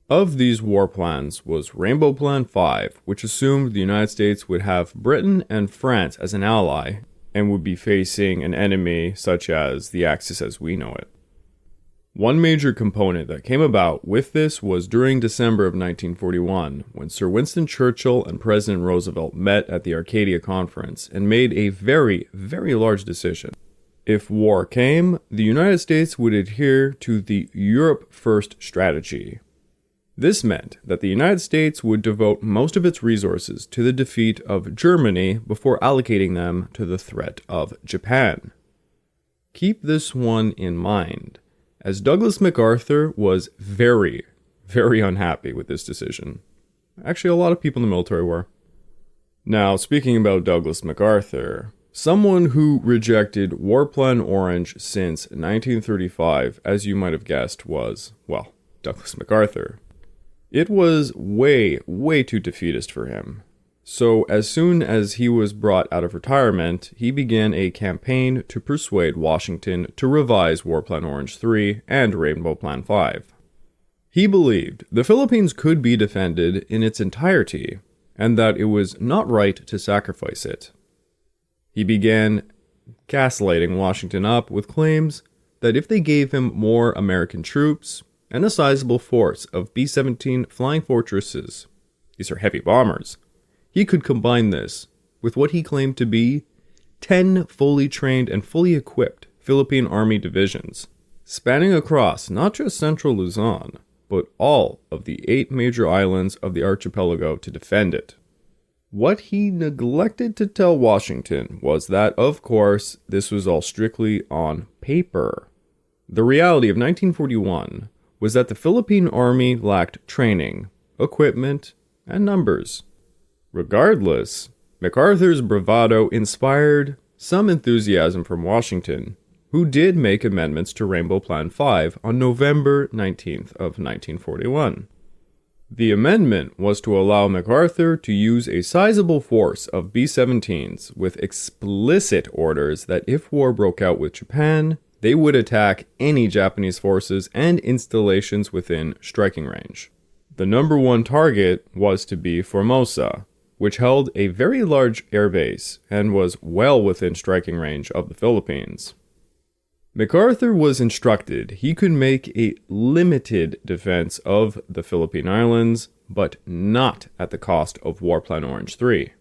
Of these war plans was Rainbow Plan 5, which assumed the United States would have Britain and France as an ally, and would be facing an enemy such as the Axis as we know it. One major component that came about with this was during December of 1941, when Sir Winston Churchill and President Roosevelt met at the Arcadia Conference and made a very, very large decision. If war came, the United States would adhere to the Europe First strategy. This meant that the United States would devote most of its resources to the defeat of Germany before allocating them to the threat of Japan. Keep this one in mind, as Douglas MacArthur was very, very unhappy with this decision. Actually, a lot of people in the military were. Now, speaking about Douglas MacArthur, someone who rejected War Plan Orange since 1935, as you might have guessed, was, well, Douglas MacArthur. It was way, way too defeatist for him. So as soon as he was brought out of retirement, he began a campaign to persuade Washington to revise War Plan Orange 3 and Rainbow Plan 5. He believed the Philippines could be defended in its entirety, and that it was not right to sacrifice it. He began gaslighting Washington up with claims that if they gave him more American troops and a sizable force of B-17 flying fortresses, these are heavy bombers, he could combine this with what he claimed to be 10 fully trained and fully equipped Philippine Army divisions, spanning across not just central Luzon, but all of the 8 major islands of the archipelago to defend it. What he neglected to tell Washington was that, of course, this was all strictly on paper. The reality of 1941 was that the Philippine Army lacked training, equipment, and numbers. Regardless, MacArthur's bravado inspired some enthusiasm from Washington, who did make amendments to Rainbow Plan 5 on November 19th of 1941. The amendment was to allow MacArthur to use a sizable force of B-17s with explicit orders that if war broke out with Japan, they would attack any Japanese forces and installations within striking range. The number one target was to be Formosa, which held a very large airbase and was well within striking range of the Philippines. MacArthur was instructed he could make a limited defense of the Philippine Islands, but not at the cost of War Plan Orange 3.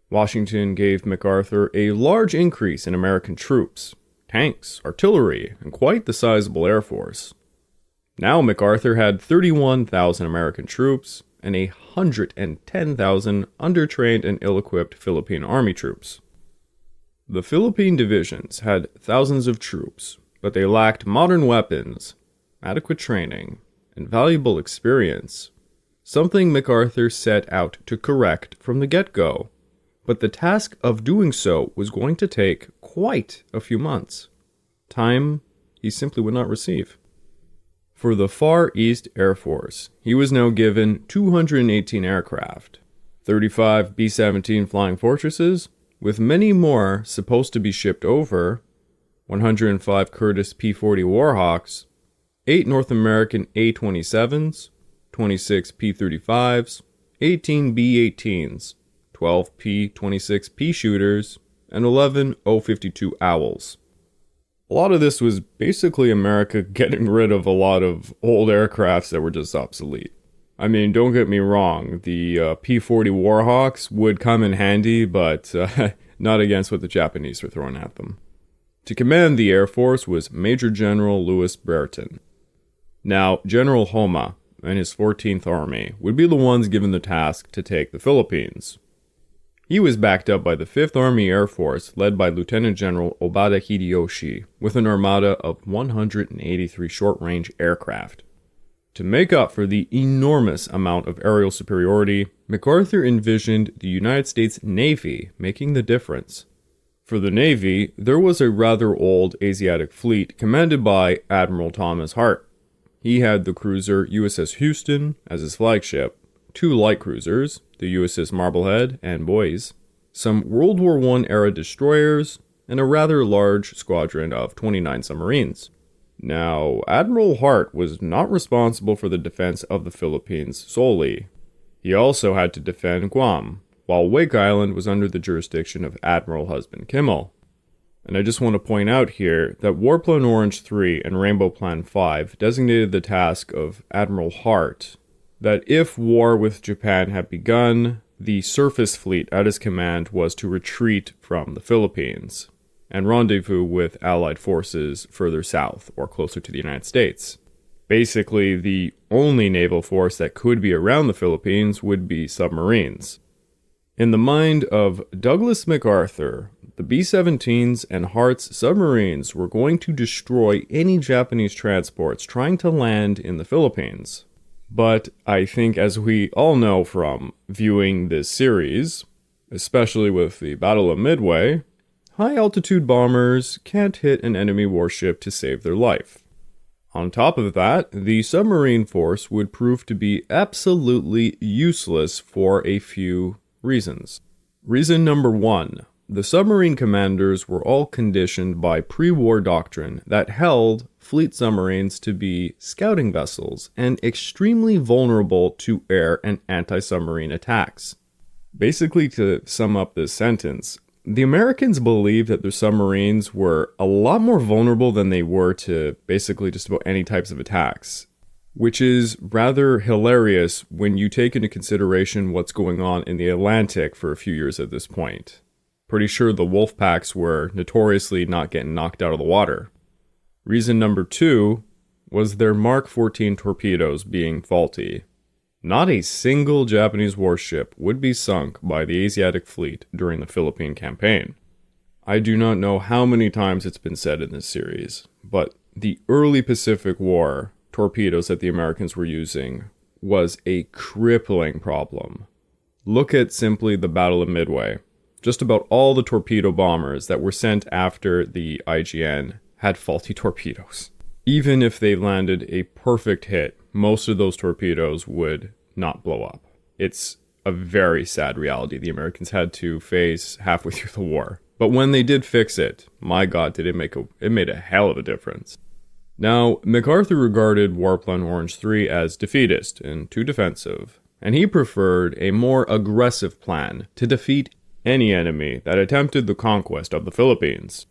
Washington gave MacArthur a large increase in American troops, tanks, artillery, and quite the sizable air force. Now MacArthur had 31,000 American troops and 110,000 undertrained and ill-equipped Philippine army troops. The Philippine divisions had thousands of troops, but they lacked modern weapons, adequate training, and valuable experience, something MacArthur set out to correct from the get-go. But the task of doing so was going to take quite a few months. Time he simply would not receive. For the Far East Air Force, he was now given 218 aircraft, 35 B-17 Flying Fortresses, with many more supposed to be shipped over, 105 Curtiss P-40 Warhawks, 8 North American A-27s, 26 P-35s, 18 B-18s, 12 P-26 P shooters, and 11 O-52 Owls. A lot of this was basically America getting rid of a lot of old aircrafts that were just obsolete. I mean, don't get me wrong, the P-40 Warhawks would come in handy, but not against what the Japanese were throwing at them. To command the Air Force was Major General Louis Brereton. Now, General Homa and his 14th Army would be the ones given the task to take the Philippines. He was backed up by the 5th Army Air Force, led by Lieutenant General Obata Hideyoshi, with an armada of 183 short-range aircraft. To make up for the enormous amount of aerial superiority, MacArthur envisioned the United States Navy making the difference. For the Navy, there was a rather old Asiatic fleet commanded by Admiral Thomas Hart. He had the cruiser USS Houston as his flagship, 2 light cruisers, the USS Marblehead and Boise, some World War I era destroyers, and a rather large squadron of 29 submarines. Now, Admiral Hart was not responsible for the defense of the Philippines solely. He also had to defend Guam, while Wake Island was under the jurisdiction of Admiral Husband Kimmel. And I just want to point out here that Warplan Orange 3 and Rainbow Plan 5 designated the task of Admiral Hart that if war with Japan had begun, the surface fleet at his command was to retreat from the Philippines and rendezvous with Allied forces further south or closer to the United States. Basically, the only naval force that could be around the Philippines would be submarines. In the mind of Douglas MacArthur, the B-17s and Hart's submarines were going to destroy any Japanese transports trying to land in the Philippines. But I think, as we all know from viewing this series, especially with the Battle of Midway, high-altitude bombers can't hit an enemy warship to save their life. On top of that, the submarine force would prove to be absolutely useless for a few reasons. Reason number 1. The submarine commanders were all conditioned by pre-war doctrine that held fleet submarines to be scouting vessels and extremely vulnerable to air and anti-submarine attacks. Basically, to sum up this sentence, the Americans believed that their submarines were a lot more vulnerable than they were to basically just about any types of attacks, which is rather hilarious when you take into consideration what's going on in the Atlantic for a few years at this point. Pretty sure the wolf packs were notoriously not getting knocked out of the water. Reason number 2 was their Mark 14 torpedoes being faulty. Not a single Japanese warship would be sunk by the Asiatic fleet during the Philippine campaign. I do not know how many times it's been said in this series, but the early Pacific War torpedoes that the Americans were using was a crippling problem. Look at simply the Battle of Midway. Just about all the torpedo bombers that were sent after the IJN had faulty torpedoes. Even if they landed a perfect hit, most of those torpedoes would not blow up. It's a very sad reality the Americans had to face halfway through the war. But when they did fix it, my God, did it made a hell of a difference. Now, MacArthur regarded Warplan Orange 3 as defeatist and too defensive, and he preferred a more aggressive plan to defeat any enemy that attempted the conquest of the Philippines.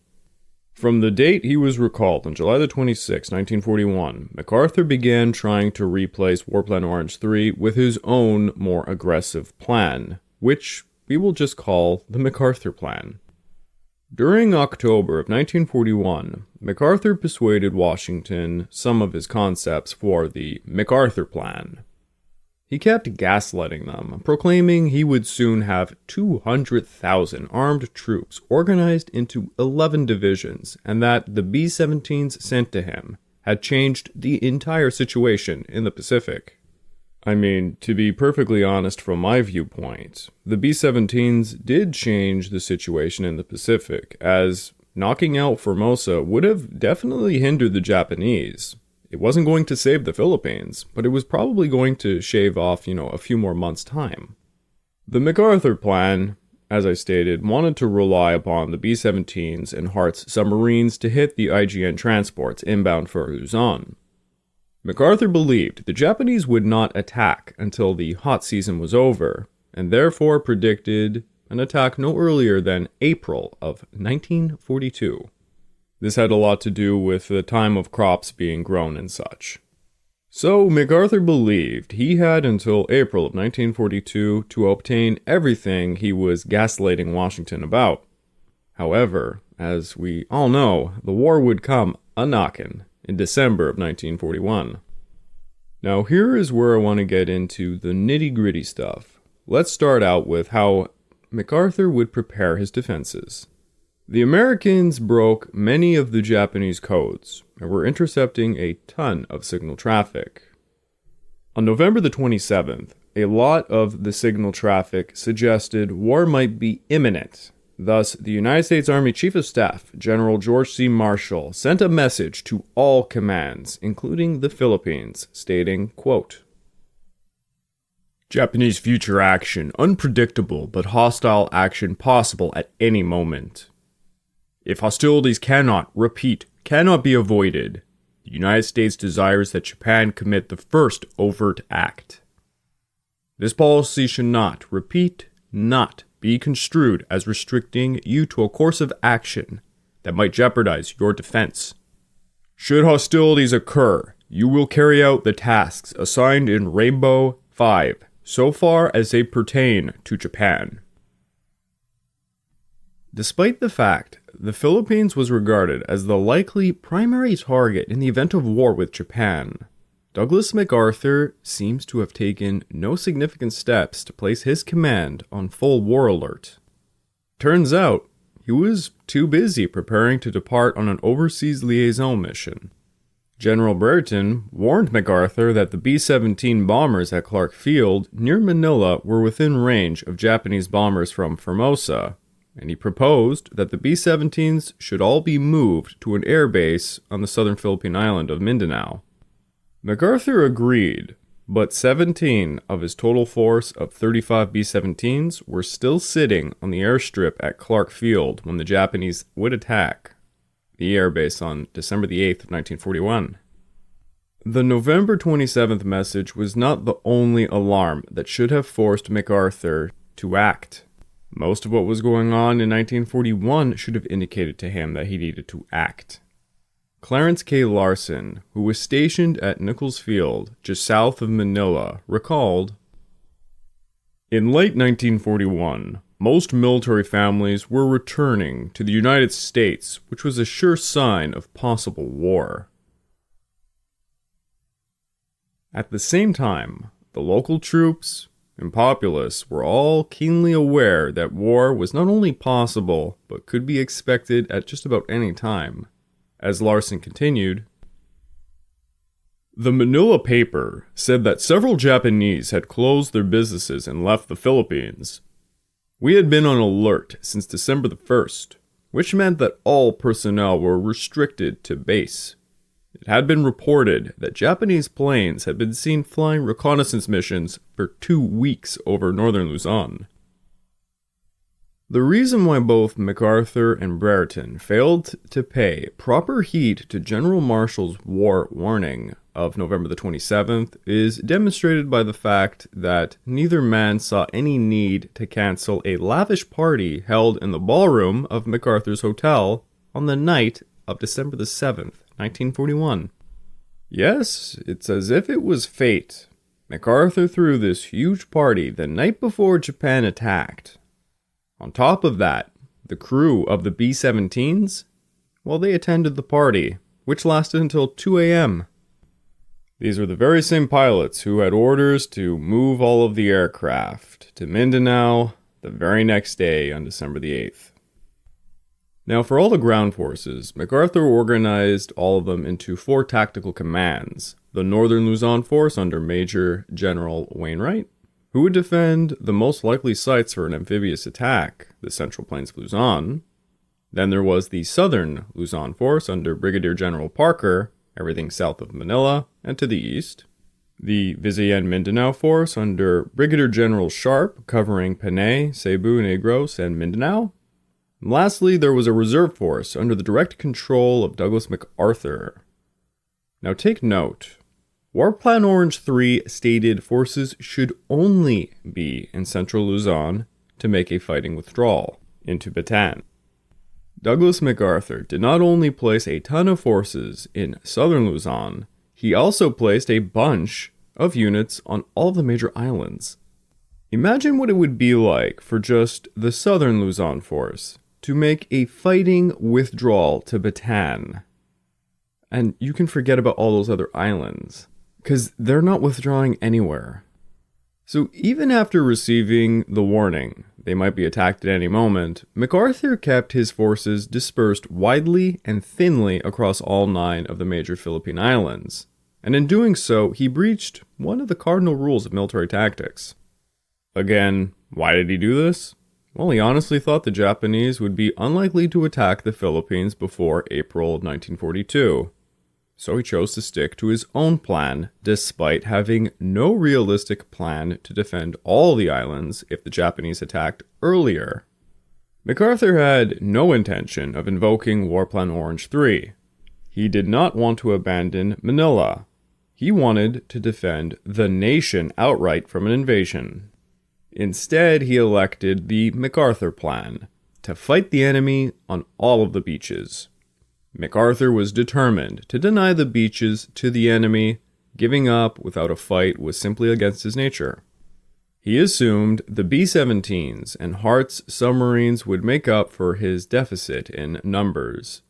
From the date he was recalled on July the 26th, 1941, MacArthur began trying to replace Warplan Orange 3 with his own more aggressive plan, which we will just call the MacArthur Plan. During October of 1941, MacArthur persuaded Washington some of his concepts for the MacArthur Plan. He kept gaslighting them, proclaiming he would soon have 200,000 armed troops organized into 11 divisions, and that the B-17s sent to him had changed the entire situation in the Pacific. I mean, to be perfectly honest from my viewpoint, the B-17s did change the situation in the Pacific, as knocking out Formosa would have definitely hindered the Japanese. It wasn't going to save the Philippines, but it was probably going to shave off, a few more months' time. The MacArthur Plan, as I stated, wanted to rely upon the B-17s and Hart's submarines to hit the IJN transports inbound for Luzon. MacArthur believed the Japanese would not attack until the hot season was over, and therefore predicted an attack no earlier than April of 1942. This had a lot to do with the time of crops being grown and such. So MacArthur believed he had until April of 1942 to obtain everything he was gaslighting Washington about. However, as we all know, the war would come a-knockin' in December of 1941. Now here is where I want to get into the nitty-gritty stuff. Let's start out with how MacArthur would prepare his defenses. The Americans broke many of the Japanese codes and were intercepting a ton of signal traffic. On November the 27th, a lot of the signal traffic suggested war might be imminent. Thus, the United States Army Chief of Staff, General George C. Marshall, sent a message to all commands, including the Philippines, stating, quote, "Japanese future action unpredictable, but hostile action possible at any moment. If hostilities cannot be avoided, the United States desires that Japan commit the first overt act. This policy should not be construed as restricting you to a course of action that might jeopardize your defense. Should hostilities occur, you will carry out the tasks assigned in Rainbow 5, so far as they pertain to Japan." Despite the fact the Philippines was regarded as the likely primary target in the event of war with Japan, Douglas MacArthur seems to have taken no significant steps to place his command on full war alert. Turns out, he was too busy preparing to depart on an overseas liaison mission. General Brereton warned MacArthur that the B-17 bombers at Clark Field near Manila were within range of Japanese bombers from Formosa, and he proposed that the B-17s should all be moved to an airbase on the southern Philippine island of Mindanao. MacArthur agreed, but 17 of his total force of 35 B-17s were still sitting on the airstrip at Clark Field when the Japanese would attack the airbase on December the 8th of 1941. The November 27th message was not the only alarm that should have forced MacArthur to act. Most of what was going on in 1941 should have indicated to him that he needed to act. Clarence K. Larson, who was stationed at Nichols Field, just south of Manila, recalled, "In late 1941, most military families were returning to the United States, which was a sure sign of possible war." At the same time, the local troops and populace were all keenly aware that war was not only possible, but could be expected at just about any time. As Larson continued, "The Manila paper said that several Japanese had closed their businesses and left the Philippines. We had been on alert since December the 1st, which meant that all personnel were restricted to base. It had been reported that Japanese planes had been seen flying reconnaissance missions for 2 weeks over northern Luzon." The reason why both MacArthur and Brereton failed to pay proper heed to General Marshall's war warning of November the 27th is demonstrated by the fact that neither man saw any need to cancel a lavish party held in the ballroom of MacArthur's hotel on the night of December the 7th, 1941. Yes, it's as if it was fate. MacArthur threw this huge party the night before Japan attacked. On top of that, The crew of the B-17s? Well, they attended the party, which lasted until 2 a.m. These were the very same pilots who had orders to move all of the aircraft to Mindanao the very next day on December the 8th. Now, for all the ground forces, MacArthur organized all of them into 4 tactical commands. The Northern Luzon Force under Major General Wainwright, who would defend the most likely sites for an amphibious attack, the Central Plains of Luzon. Then there was the Southern Luzon Force under Brigadier General Parker, everything south of Manila and to the east. The Visayan Mindanao Force under Brigadier General Sharp, covering Panay, Cebu, Negros, and Mindanao. And lastly, there was a reserve force under the direct control of Douglas MacArthur. Now take note, War Plan Orange 3 stated forces should only be in central Luzon to make a fighting withdrawal into Bataan. Douglas MacArthur did not only place a ton of forces in southern Luzon, he also placed a bunch of units on all of the major islands. Imagine what it would be like for just the southern Luzon force to make a fighting withdrawal to Bataan. And you can forget about all those other islands, because they're not withdrawing anywhere. So even after receiving the warning they might be attacked at any moment, MacArthur kept his forces dispersed widely and thinly across all 9 of the major Philippine islands. And in doing so, he breached one of the cardinal rules of military tactics. Again, why did he do this? Well, he honestly thought the Japanese would be unlikely to attack the Philippines before April of 1942. So he chose to stick to his own plan, despite having no realistic plan to defend all the islands if the Japanese attacked earlier. MacArthur had no intention of invoking War Plan Orange 3. He did not want to abandon Manila. He wanted to defend the nation outright from an invasion. Instead, he elected the MacArthur Plan, to fight the enemy on all of the beaches. MacArthur was determined to deny the beaches to the enemy. Giving up without a fight was simply against his nature. He assumed the B-17s and Hart's submarines would make up for his deficit in numbers.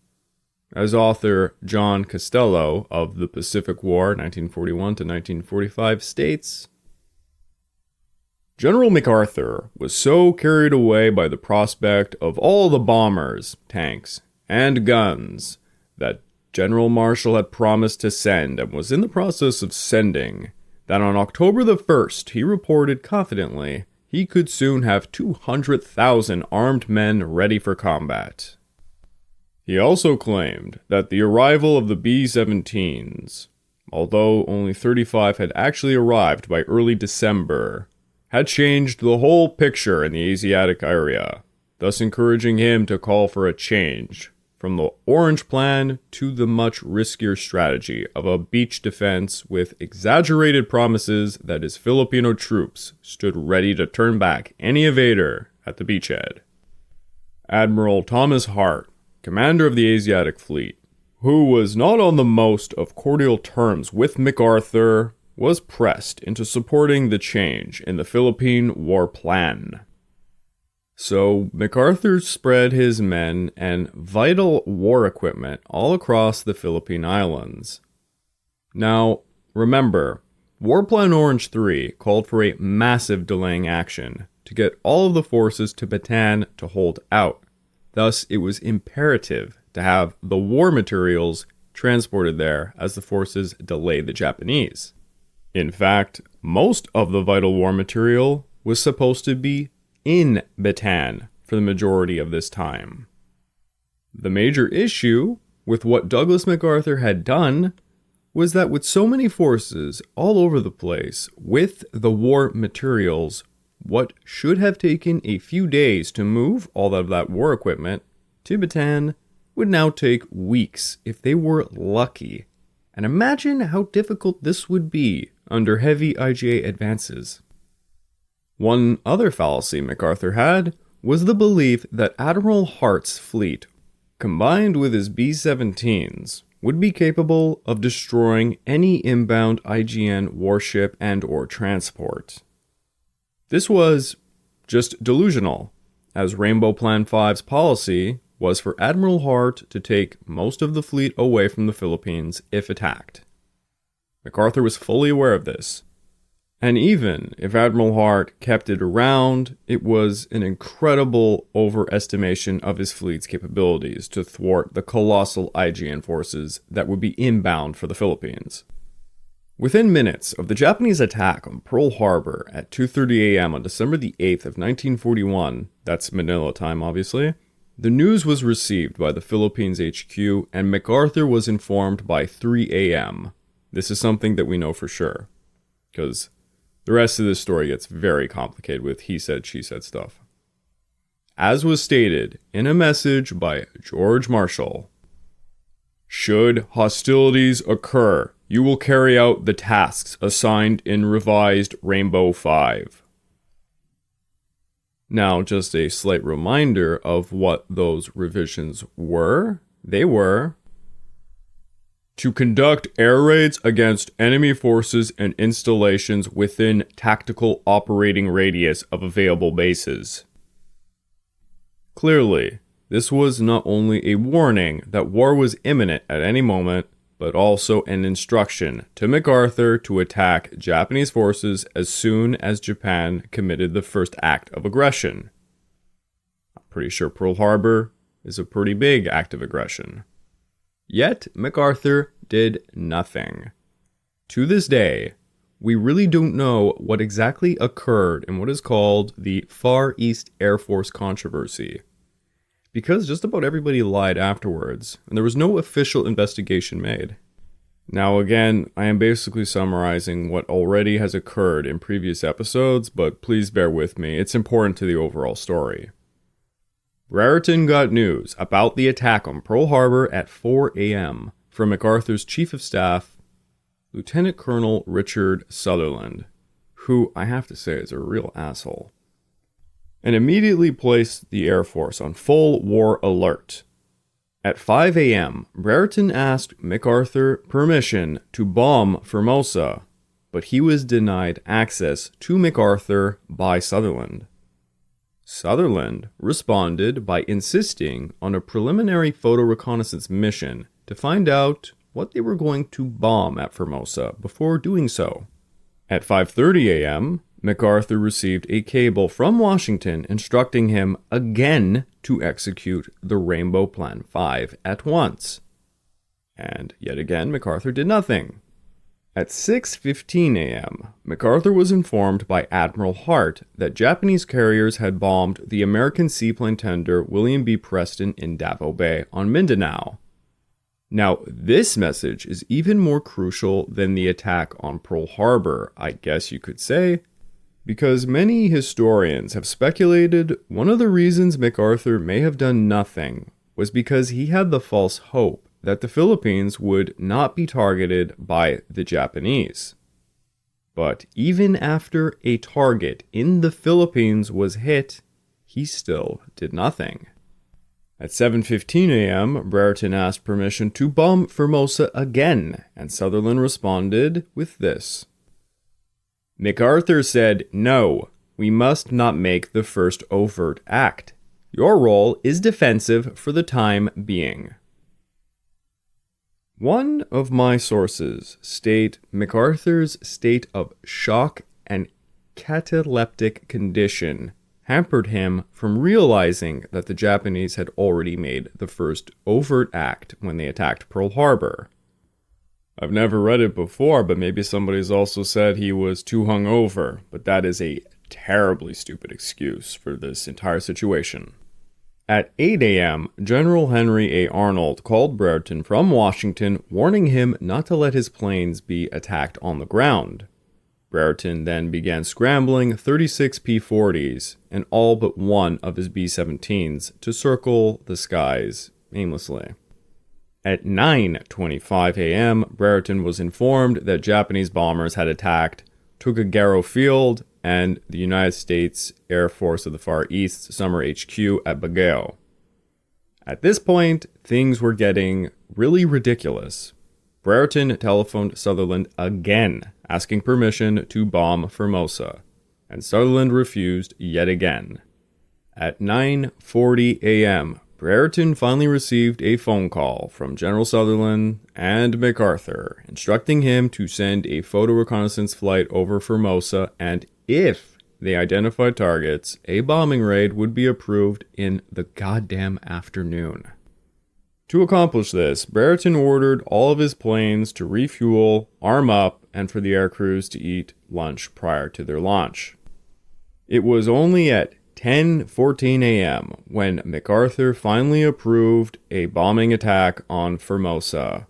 As author John Costello of The Pacific War, 1941 to 1945, states, General MacArthur was so carried away by the prospect of all the bombers, tanks, and guns that General Marshall had promised to send and was in the process of sending, that on October the 1st he reported confidently he could soon have 200,000 armed men ready for combat. He also claimed that the arrival of the B-17s, although only 35 had actually arrived by early December, had changed the whole picture in the Asiatic area, thus encouraging him to call for a change from the Orange Plan to the much riskier strategy of a beach defense with exaggerated promises that his Filipino troops stood ready to turn back any invader at the beachhead. Admiral Thomas Hart, commander of the Asiatic Fleet, who was not on the most of cordial terms with MacArthur, was pressed into supporting the change in the Philippine War Plan. So MacArthur spread his men and vital war equipment all across the Philippine Islands. Now, remember, War Plan Orange 3 called for a massive delaying action to get all of the forces to Bataan to hold out. Thus, it was imperative to have the war materials transported there as the forces delayed the Japanese. In fact, most of the vital war material was supposed to be in Bataan for the majority of this time. The major issue with what Douglas MacArthur had done was that with so many forces all over the place with the war materials, what should have taken a few days to move all of that war equipment to Bataan would now take weeks if they were lucky. And imagine how difficult this would be under heavy IGA advances. One other fallacy MacArthur had was the belief that Admiral Hart's fleet, combined with his B-17s, would be capable of destroying any inbound IGN warship and or transport. This was just delusional, as Rainbow Plan 5's policy was for Admiral Hart to take most of the fleet away from the Philippines if attacked. MacArthur was fully aware of this. And even if Admiral Hart kept it around, it was an incredible overestimation of his fleet's capabilities to thwart the colossal IJN forces that would be inbound for the Philippines. Within minutes of the Japanese attack on Pearl Harbor at 2:30 a.m. on December the 8th of 1941, that's Manila time obviously, the news was received by the Philippines HQ and MacArthur was informed by 3 a.m. This is something that we know for sure, because the rest of this story gets very complicated with he said, she said stuff. As was stated in a message by George Marshall, should hostilities occur, you will carry out the tasks assigned in revised Rainbow 5. Now, just a slight reminder of what those revisions were. They were to conduct air raids against enemy forces and installations within tactical operating radius of available bases. Clearly, this was not only a warning that war was imminent at any moment, but also an instruction to MacArthur to attack Japanese forces as soon as Japan committed the first act of aggression. I'm pretty sure Pearl Harbor is a pretty big act of aggression. Yet, MacArthur did nothing. To this day, we really don't know what exactly occurred in what is called the Far East Air Force controversy, because just about everybody lied afterwards, and there was no official investigation made. Now again, I am basically summarizing what already has occurred in previous episodes, but please bear with me, it's important to the overall story. Brereton got news about the attack on Pearl Harbor at 4 a.m. from MacArthur's Chief of Staff, Lieutenant Colonel Richard Sutherland, who I have to say is a real asshole, and immediately placed the Air Force on full war alert. At 5 a.m., Brereton asked MacArthur permission to bomb Formosa, but he was denied access to MacArthur by Sutherland. Sutherland responded by insisting on a preliminary photo reconnaissance mission to find out what they were going to bomb at Formosa before doing so. At 5:30 a.m., MacArthur received a cable from Washington instructing him again to execute the Rainbow Plan 5 at once. And yet again, MacArthur did nothing. At 6:15 a.m., MacArthur was informed by Admiral Hart that Japanese carriers had bombed the American seaplane tender William B. Preston in Davao Bay on Mindanao. Now, this message is even more crucial than the attack on Pearl Harbor, I guess you could say, because many historians have speculated one of the reasons MacArthur may have done nothing was because he had the false hope that the Philippines would not be targeted by the Japanese. But even after a target in the Philippines was hit, he still did nothing. At 7:15 a.m., Brereton asked permission to bomb Formosa again, and Sutherland responded with this. MacArthur said, "No, we must not make the first overt act. Your role is defensive for the time being." One of my sources state MacArthur's state of shock and cataleptic condition hampered him from realizing that the Japanese had already made the first overt act when they attacked Pearl Harbor. I've never read it before, but maybe somebody's also said he was too hungover, but that is a terribly stupid excuse for this entire situation. At 8 a.m., General Henry A. Arnold called Brereton from Washington, warning him not to let his planes be attacked on the ground. Brereton then began scrambling 36 P-40s and all but one of his B-17s to circle the skies aimlessly. At 9:25 a.m., Brereton was informed that Japanese bombers had attacked Tuguegarao Field and the United States Air Force of the Far East Summer HQ at Baguio. At this point, things were getting really ridiculous. Brereton telephoned Sutherland again, asking permission to bomb Formosa, and Sutherland refused yet again. At 9:40 a.m., Brereton finally received a phone call from General Sutherland and MacArthur, instructing him to send a photo reconnaissance flight over Formosa, and if they identified targets, a bombing raid would be approved in the goddamn afternoon. To accomplish this, Brereton ordered all of his planes to refuel, arm up, and for the air crews to eat lunch prior to their launch. It was only at 10:14 a.m. when MacArthur finally approved a bombing attack on Formosa.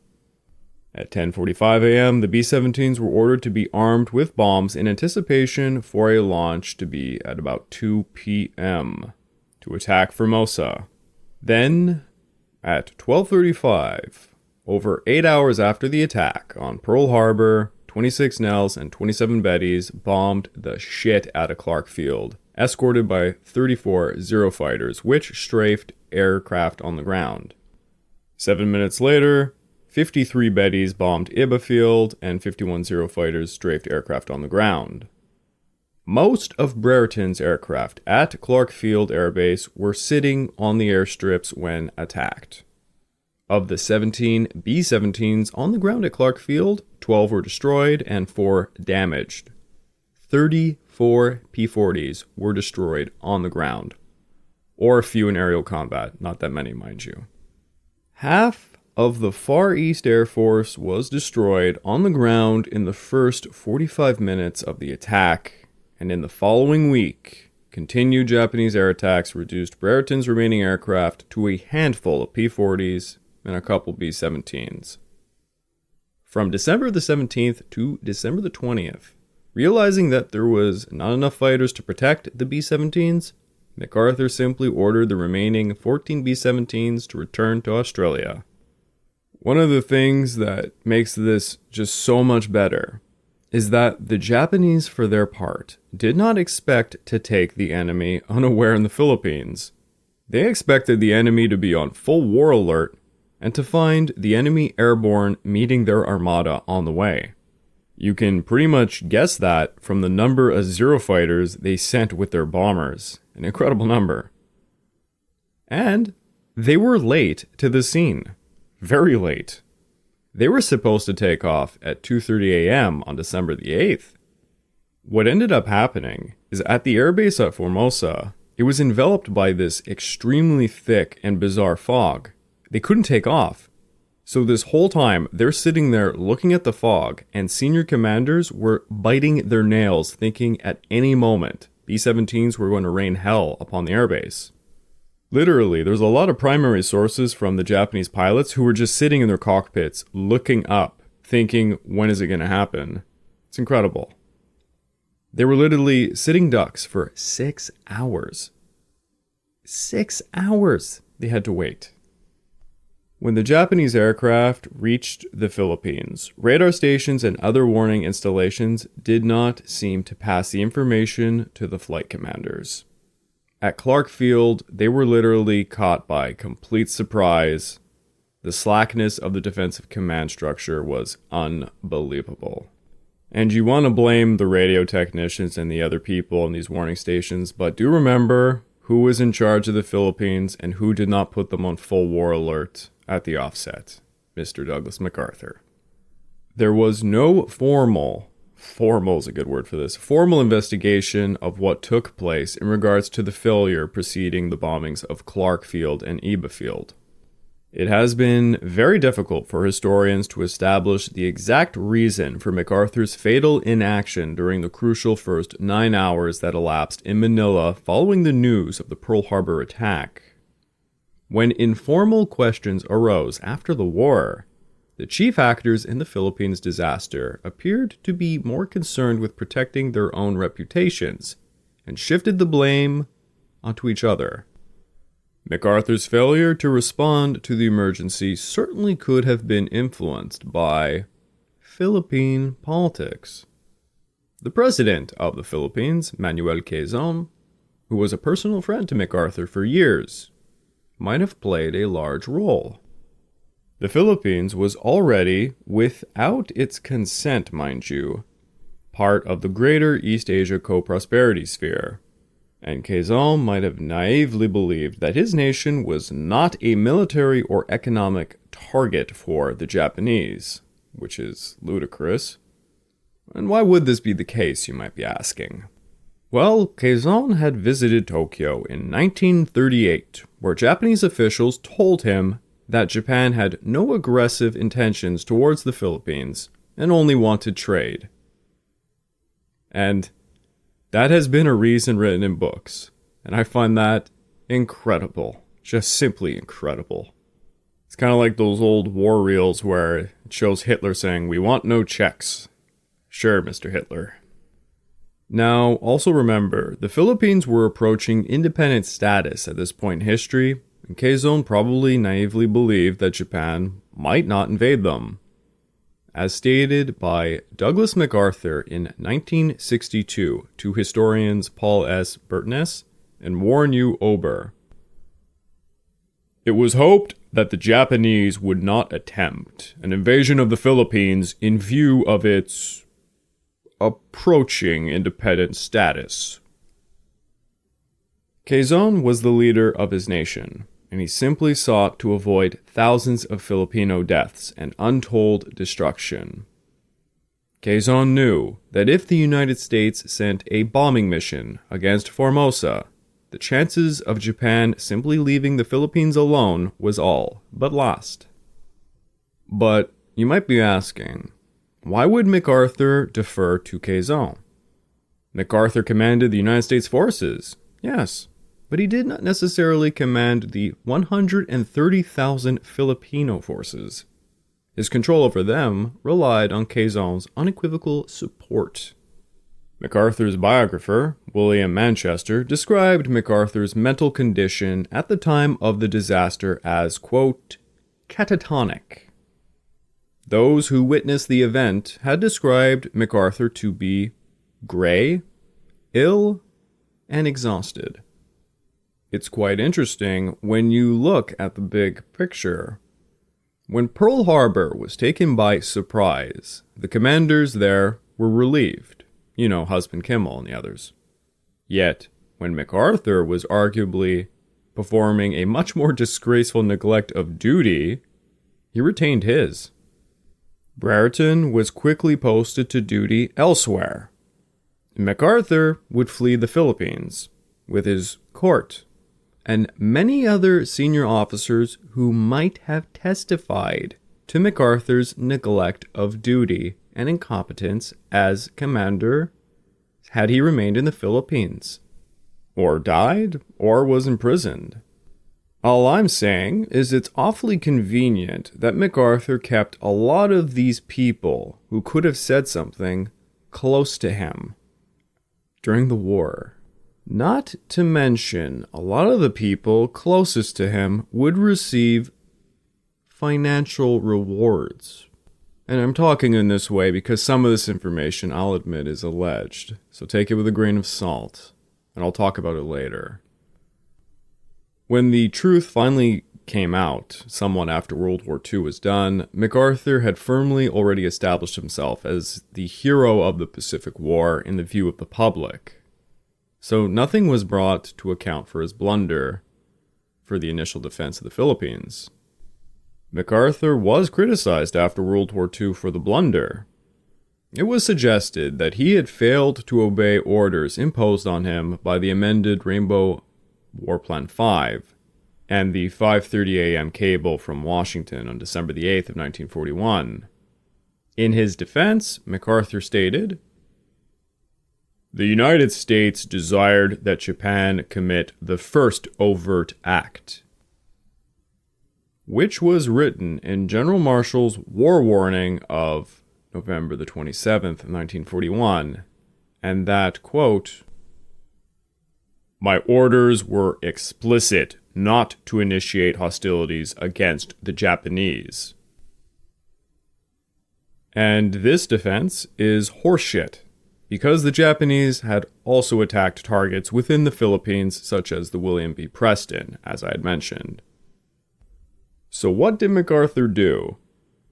At 10:45 a.m., the B-17s were ordered to be armed with bombs in anticipation for a launch to be at about 2 p.m. to attack Formosa. Then, at 12:35, over 8 hours after the attack on Pearl Harbor, 26 Nels and 27 Bettys bombed the shit out of Clark Field, escorted by 34 Zero-fighters, which strafed aircraft on the ground. 7 minutes later, 53 Bettys bombed Iba Field, and 51 Zero-fighters strafed aircraft on the ground. Most of Brereton's aircraft at Clark Field Air Base were sitting on the airstrips when attacked. Of the 17 B-17s on the ground at Clark Field, 12 were destroyed and 4 damaged. 34 P-40s were destroyed on the ground, or a few in aerial combat, not that many, mind you. Half of the Far East Air Force was destroyed on the ground in the first 45 minutes of the attack, and in the following week, continued Japanese air attacks reduced Brereton's remaining aircraft to a handful of P-40s and a couple B-17s. From December the 17th to December the 20th, realizing that there was not enough fighters to protect the B-17s, MacArthur simply ordered the remaining 14 B-17s to return to Australia. One of the things that makes this just so much better is that the Japanese, for their part, did not expect to take the enemy unaware in the Philippines. They expected the enemy to be on full war alert and to find the enemy airborne meeting their armada on the way. You can pretty much guess that from the number of Zero-fighters they sent with their bombers, an incredible number. And they were late to the scene. Very late. They were supposed to take off at 2:30 a.m. on December the 8th. What ended up happening is at the airbase at Formosa, it was enveloped by this extremely thick and bizarre fog. They couldn't take off. So this whole time, they're sitting there looking at the fog, and senior commanders were biting their nails, thinking at any moment B-17s were going to rain hell upon the airbase. Literally, there's a lot of primary sources from the Japanese pilots who were just sitting in their cockpits, looking up, thinking, when is it going to happen? It's incredible. They were literally sitting ducks for 6 hours. 6 hours they had to wait. When the Japanese aircraft reached the Philippines, radar stations and other warning installations did not seem to pass the information to the flight commanders. At Clark Field, they were literally caught by complete surprise. The slackness of the defensive command structure was unbelievable. And you want to blame the radio technicians and the other people in these warning stations, but do remember who was in charge of the Philippines and who did not put them on full war alert at the offset: Mr. Douglas MacArthur. There was no formal is a good word for this, formal investigation of what took place in regards to the failure preceding the bombings of Clark Field and Iba Field. It has been very difficult for historians to establish the exact reason for MacArthur's fatal inaction during the crucial first 9 hours that elapsed in Manila following the news of the Pearl Harbor attack. When informal questions arose after the war, the chief actors in the Philippines disaster appeared to be more concerned with protecting their own reputations and shifted the blame onto each other. MacArthur's failure to respond to the emergency certainly could have been influenced by Philippine politics. The president of the Philippines, Manuel Quezon, who was a personal friend to MacArthur for years, might have played a large role. The Philippines was already, without its consent mind you, part of the greater East Asia co-prosperity sphere. And Quezon might have naively believed that his nation was not a military or economic target for the Japanese, which is ludicrous. And why would this be the case, you might be asking? Well, Quezon had visited Tokyo in 1938, where Japanese officials told him that Japan had no aggressive intentions towards the Philippines and only wanted trade. And that has been a reason written in books, and I find that incredible, just simply incredible. It's kind of like those old war reels where it shows Hitler saying, "We want no Czechs." Sure, Mr. Hitler. Now, also remember, the Philippines were approaching independent status at this point in history, and Quezon probably naively believed that Japan might not invade them. As stated by Douglas MacArthur in 1962 to historians Paul S. Burtness and Warren U. Ober, it was hoped that the Japanese would not attempt an invasion of the Philippines in view of its approaching independent status. Quezon was the leader of his nation, and he simply sought to avoid thousands of Filipino deaths and untold destruction. Quezon knew that if the United States sent a bombing mission against Formosa, the chances of Japan simply leaving the Philippines alone was all but lost. But you might be asking, why would MacArthur defer to Quezon? MacArthur commanded the United States forces, yes, but he did not necessarily command the 130,000 Filipino forces. His control over them relied on Quezon's unequivocal support. MacArthur's biographer, William Manchester, described MacArthur's mental condition at the time of the disaster as, quote, catatonic. Those who witnessed the event had described MacArthur to be gray, ill, and exhausted. It's quite interesting when you look at the big picture. When Pearl Harbor was taken by surprise, the commanders there were relieved. You know, Husband Kimmel and the others. Yet, when MacArthur was arguably performing a much more disgraceful neglect of duty, he retained his. Brereton was quickly posted to duty elsewhere. MacArthur would flee the Philippines with his court and many other senior officers who might have testified to MacArthur's neglect of duty and incompetence as commander had he remained in the Philippines, or died, or was imprisoned. All I'm saying is it's awfully convenient that MacArthur kept a lot of these people who could have said something close to him during the war. Not to mention, a lot of the people closest to him would receive financial rewards. And I'm talking in this way because some of this information, I'll admit, is alleged. So take it with a grain of salt, and I'll talk about it later. When the truth finally came out, somewhat after World War II was done, MacArthur had firmly already established himself as the hero of the Pacific War in the view of the public. So nothing was brought to account for his blunder for the initial defense of the Philippines. MacArthur was criticized after World War II for the blunder. It was suggested that he had failed to obey orders imposed on him by the amended Rainbow War Plan 5 and the 5:30 a.m. cable from Washington on December the 8th of 1941. In his defense, MacArthur stated, "The United States desired that Japan commit the first overt act," which was written in General Marshall's War Warning of November the 27th, 1941, and that, quote, "My orders were explicit not to initiate hostilities against the Japanese." And this defense is horseshit, because the Japanese had also attacked targets within the Philippines, such as the William B. Preston, as I had mentioned. So what did MacArthur do?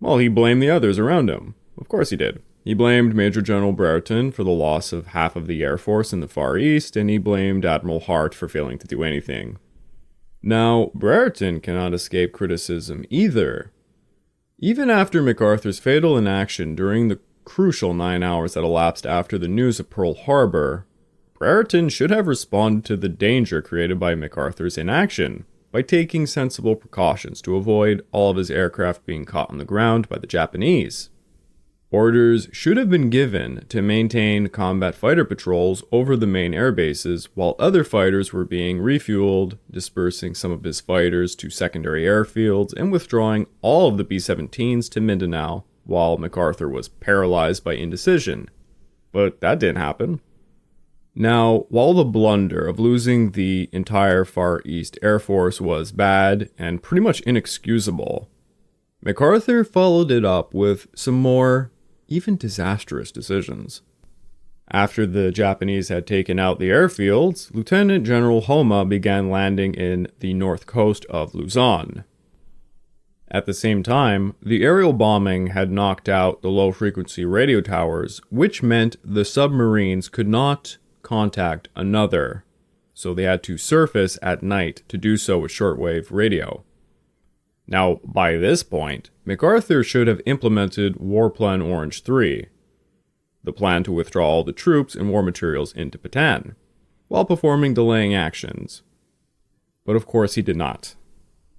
Well, he blamed the others around him. Of course he did. He blamed Major General Brereton for the loss of half of the Air Force in the Far East, and he blamed Admiral Hart for failing to do anything. Now, Brereton cannot escape criticism either. Even after MacArthur's fatal inaction during the crucial 9 hours that elapsed after the news of Pearl Harbor, Brereton should have responded to the danger created by MacArthur's inaction by taking sensible precautions to avoid all of his aircraft being caught on the ground by the Japanese. Orders should have been given to maintain combat fighter patrols over the main air bases while other fighters were being refueled, dispersing some of his fighters to secondary airfields and withdrawing all of the B-17s to Mindanao while MacArthur was paralyzed by indecision. But that didn't happen. Now, while the blunder of losing the entire Far East Air Force was bad and pretty much inexcusable, MacArthur followed it up with some more even disastrous decisions. After the Japanese had taken out the airfields, Lieutenant General Homa began landing in the north coast of Luzon. At the same time, the aerial bombing had knocked out the low-frequency radio towers, which meant the submarines could not contact another, so they had to surface at night to do so with shortwave radio. Now, by this point, MacArthur should have implemented War Plan Orange 3, the plan to withdraw all the troops and war materials into Bataan, while performing delaying actions. But of course he did not.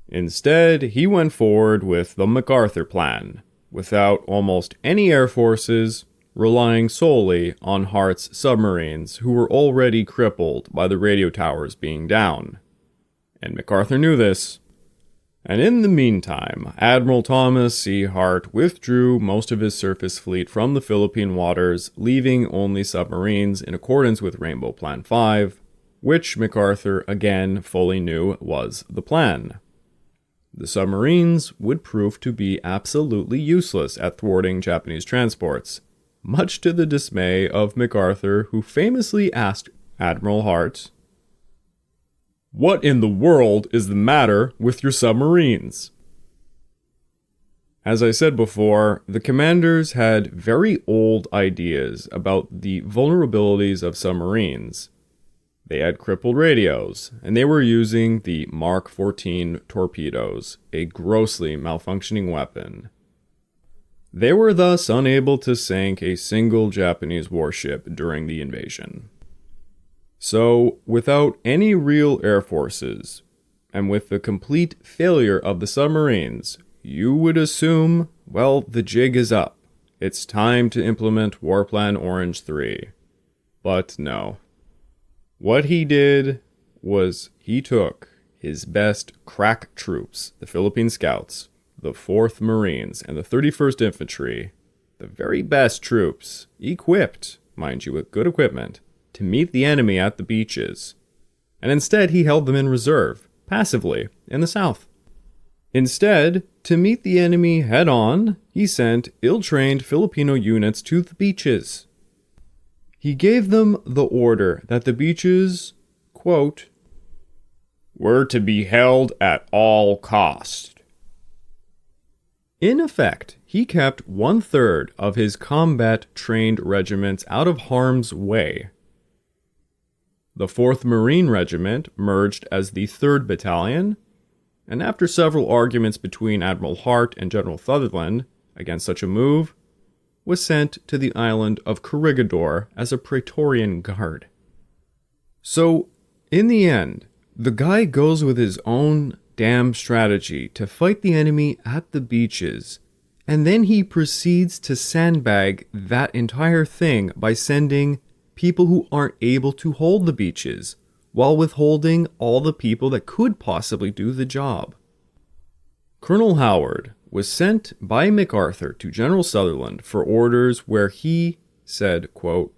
Instead, he went forward with the MacArthur Plan, without almost any air forces, relying solely on Hart's submarines, who were already crippled by the radio towers being down. And MacArthur knew this. And in the meantime, Admiral Thomas C. Hart withdrew most of his surface fleet from the Philippine waters, leaving only submarines in accordance with Rainbow Plan 5, which MacArthur again fully knew was the plan. The submarines would prove to be absolutely useless at thwarting Japanese transports, much to the dismay of MacArthur, who famously asked Admiral Hart, "What in the world is the matter with your submarines?" As I said before, the commanders had very old ideas about the vulnerabilities of submarines. They had crippled radios, and they were using the Mark 14 torpedoes, a grossly malfunctioning weapon. They were thus unable to sink a single Japanese warship during the invasion. So, without any real air forces, and with the complete failure of the submarines, you would assume, well, the jig is up. It's time to implement War Plan Orange 3. But no. What he did was he took his best crack troops, the Philippine Scouts, the 4th Marines, and the 31st Infantry, the very best troops, equipped, mind you, with good equipment, to meet the enemy at the beaches. And instead he held them in reserve, passively, in the south. Instead, to meet the enemy head-on, he sent ill-trained Filipino units to the beaches. He gave them the order that the beaches, quote, were to be held at all cost. In effect, he kept 1/3 of his combat-trained regiments out of harm's way. The 4th Marine Regiment merged as the 3rd Battalion, and after several arguments between Admiral Hart and General Sutherland against such a move, was sent to the island of Corregidor as a Praetorian Guard. So, in the end, the guy goes with his own damn strategy to fight the enemy at the beaches, and then he proceeds to sandbag that entire thing by sending people who aren't able to hold the beaches, while withholding all the people that could possibly do the job. Colonel Howard was sent by MacArthur to General Sutherland for orders where he said, quote,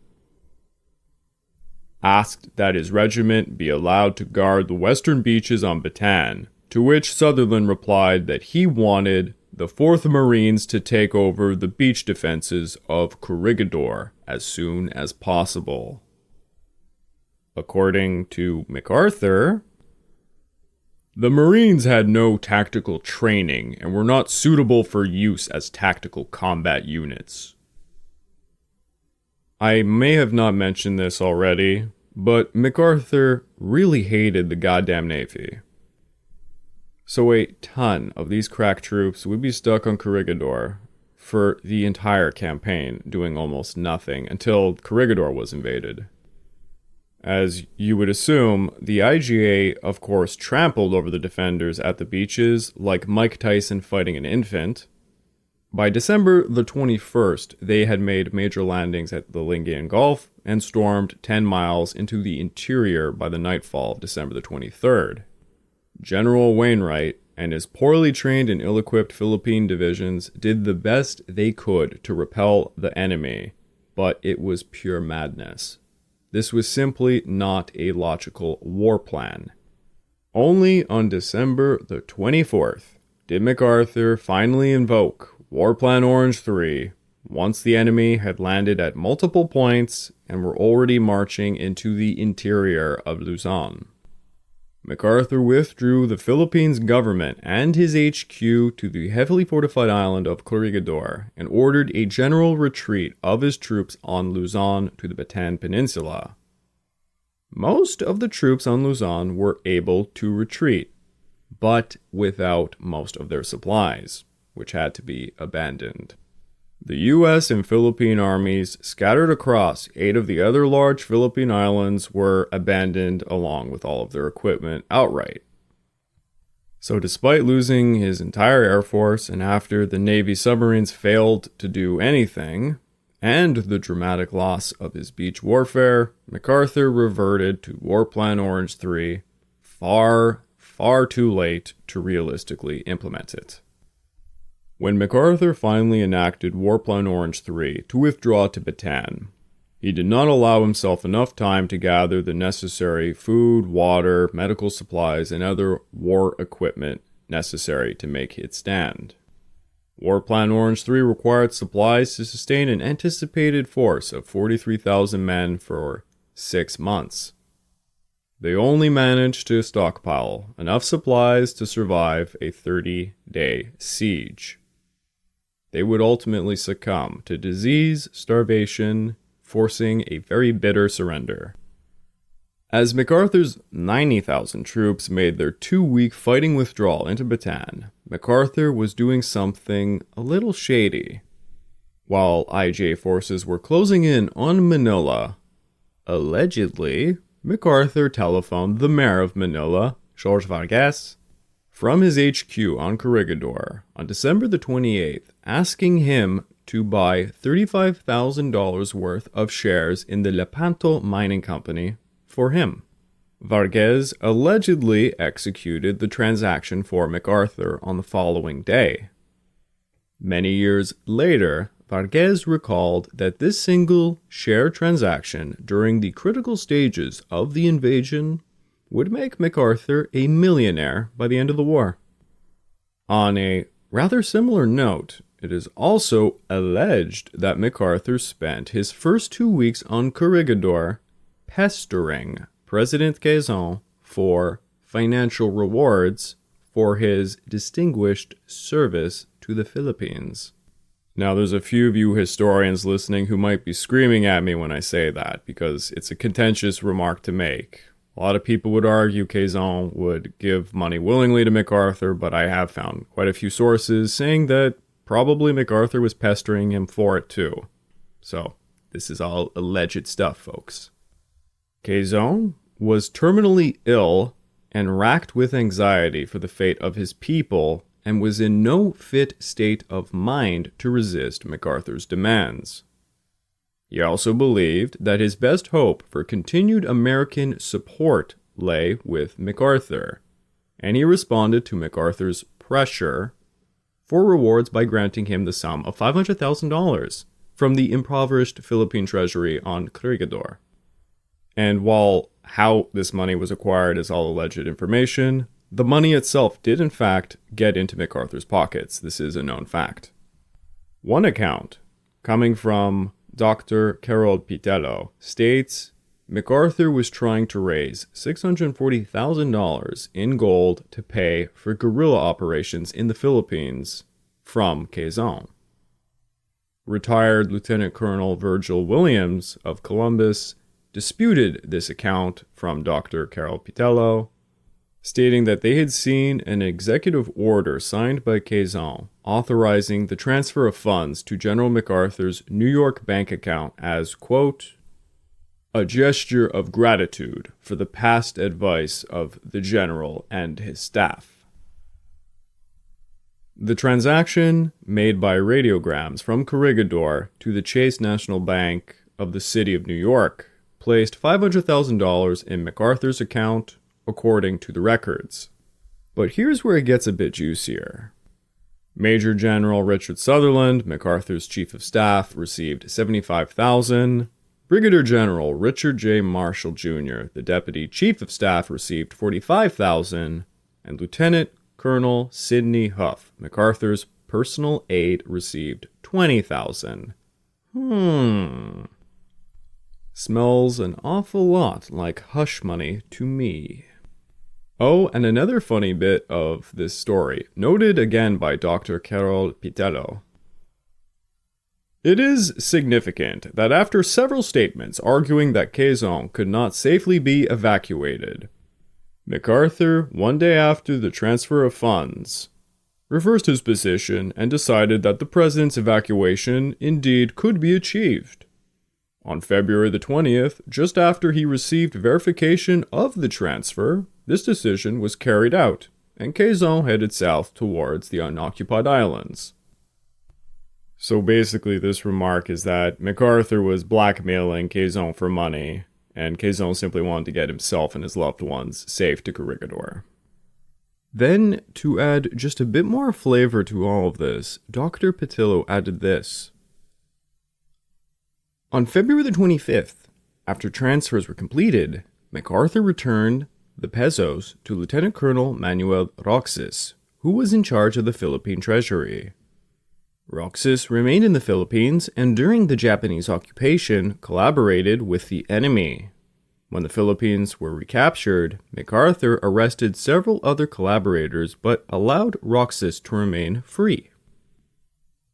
asked that his regiment be allowed to guard the western beaches on Bataan, to which Sutherland replied that he wanted the 4th Marines to take over the beach defenses of Corregidor as soon as possible. According to MacArthur, the Marines had no tactical training and were not suitable for use as tactical combat units. I may have not mentioned this already, but MacArthur really hated the goddamn Navy. So a ton of these crack troops would be stuck on Corregidor for the entire campaign, doing almost nothing until Corregidor was invaded. As you would assume, the IGA, of course, trampled over the defenders at the beaches like Mike Tyson fighting an infant. By December the 21st, they had made major landings at the Lingayen Gulf and stormed 10 miles into the interior by the nightfall of December the 23rd. General Wainwright and his poorly trained and ill-equipped Philippine divisions did the best they could to repel the enemy, but it was pure madness. This was simply not a logical war plan. Only on December the 24th did MacArthur finally invoke War Plan Orange 3, once the enemy had landed at multiple points and were already marching into the interior of Luzon. MacArthur withdrew the Philippines government and his HQ to the heavily fortified island of Corregidor and ordered a general retreat of his troops on Luzon to the Bataan Peninsula. Most of the troops on Luzon were able to retreat, but without most of their supplies, which had to be abandoned. The U.S. and Philippine armies scattered across 8 of the other large Philippine islands were abandoned along with all of their equipment outright. So despite losing his entire air force and after the Navy submarines failed to do anything, and the dramatic loss of his beach warfare, MacArthur reverted to War Plan Orange 3 far, far too late to realistically implement it. When MacArthur finally enacted War Plan Orange 3 to withdraw to Bataan, he did not allow himself enough time to gather the necessary food, water, medical supplies, and other war equipment necessary to make it stand. War Plan Orange 3 required supplies to sustain an anticipated force of 43,000 men for 6 months. They only managed to stockpile enough supplies to survive a 30-day siege. They would ultimately succumb to disease, starvation, forcing a very bitter surrender. As MacArthur's 90,000 troops made their 2-week fighting withdrawal into Bataan, MacArthur was doing something a little shady. While IJ forces were closing in on Manila, allegedly, MacArthur telephoned the mayor of Manila, Jorge Vargas, from his HQ on Corregidor on December the 28th, asking him to buy $35,000 worth of shares in the Lepanto Mining Company for him. Vargas allegedly executed the transaction for MacArthur on the following day. Many years later, Vargas recalled that this single share transaction during the critical stages of the invasion would make MacArthur a millionaire by the end of the war. On a rather similar note, it is also alleged that MacArthur spent his first 2 weeks on Corregidor pestering President Quezon for financial rewards for his distinguished service to the Philippines. Now, there's a few of you historians listening who might be screaming at me when I say that, because it's a contentious remark to make. A lot of people would argue Quezon would give money willingly to MacArthur, but I have found quite a few sources saying that probably MacArthur was pestering him for it too. So, this is all alleged stuff, folks. Quezon was terminally ill and racked with anxiety for the fate of his people and was in no fit state of mind to resist MacArthur's demands. He also believed that his best hope for continued American support lay with MacArthur, and he responded to MacArthur's pressure for rewards by granting him the sum of $500,000 from the impoverished Philippine treasury on Corregidor. And while how this money was acquired is all alleged information, the money itself did in fact get into MacArthur's pockets. This is a known fact. One account, coming from Dr. Carol Pitello, states MacArthur was trying to raise $640,000 in gold to pay for guerrilla operations in the Philippines from Quezon. Retired Lieutenant Colonel Virgil Williams of Columbus disputed this account from Dr. Carol Pitello, stating that they had seen an executive order signed by Quezon authorizing the transfer of funds to General MacArthur's New York bank account as, quote, a gesture of gratitude for the past advice of the general and his staff. The transaction, made by radiograms from Corregidor to the Chase National Bank of the City of New York, placed $500,000 in MacArthur's account, according to the records. But here's where it gets a bit juicier. Major General Richard Sutherland, MacArthur's chief of staff, received $75,000. Brigadier General Richard J. Marshall Jr., the deputy chief of staff, received $45,000, and Lieutenant Colonel Sidney Huff, MacArthur's personal aide, received $20,000. Smells an awful lot like hush money to me. Oh, and another funny bit of this story, noted again by Dr. Carol Pitello. It is significant that after several statements arguing that Quezon could not safely be evacuated, MacArthur, one day after the transfer of funds, reversed his position and decided that the president's evacuation indeed could be achieved. On February the 20th, just after he received verification of the transfer, this decision was carried out, and Quezon headed south towards the unoccupied islands. So basically this remark is that MacArthur was blackmailing Quezon for money, and Quezon simply wanted to get himself and his loved ones safe to Corregidor. Then, to add just a bit more flavor to all of this, Dr. Petillo added this. On February the 25th, after transfers were completed, MacArthur returned the pesos to Lieutenant Colonel Manuel Roxas, who was in charge of the Philippine Treasury. Roxas remained in the Philippines and during the Japanese occupation collaborated with the enemy. When the Philippines were recaptured, MacArthur arrested several other collaborators but allowed Roxas to remain free.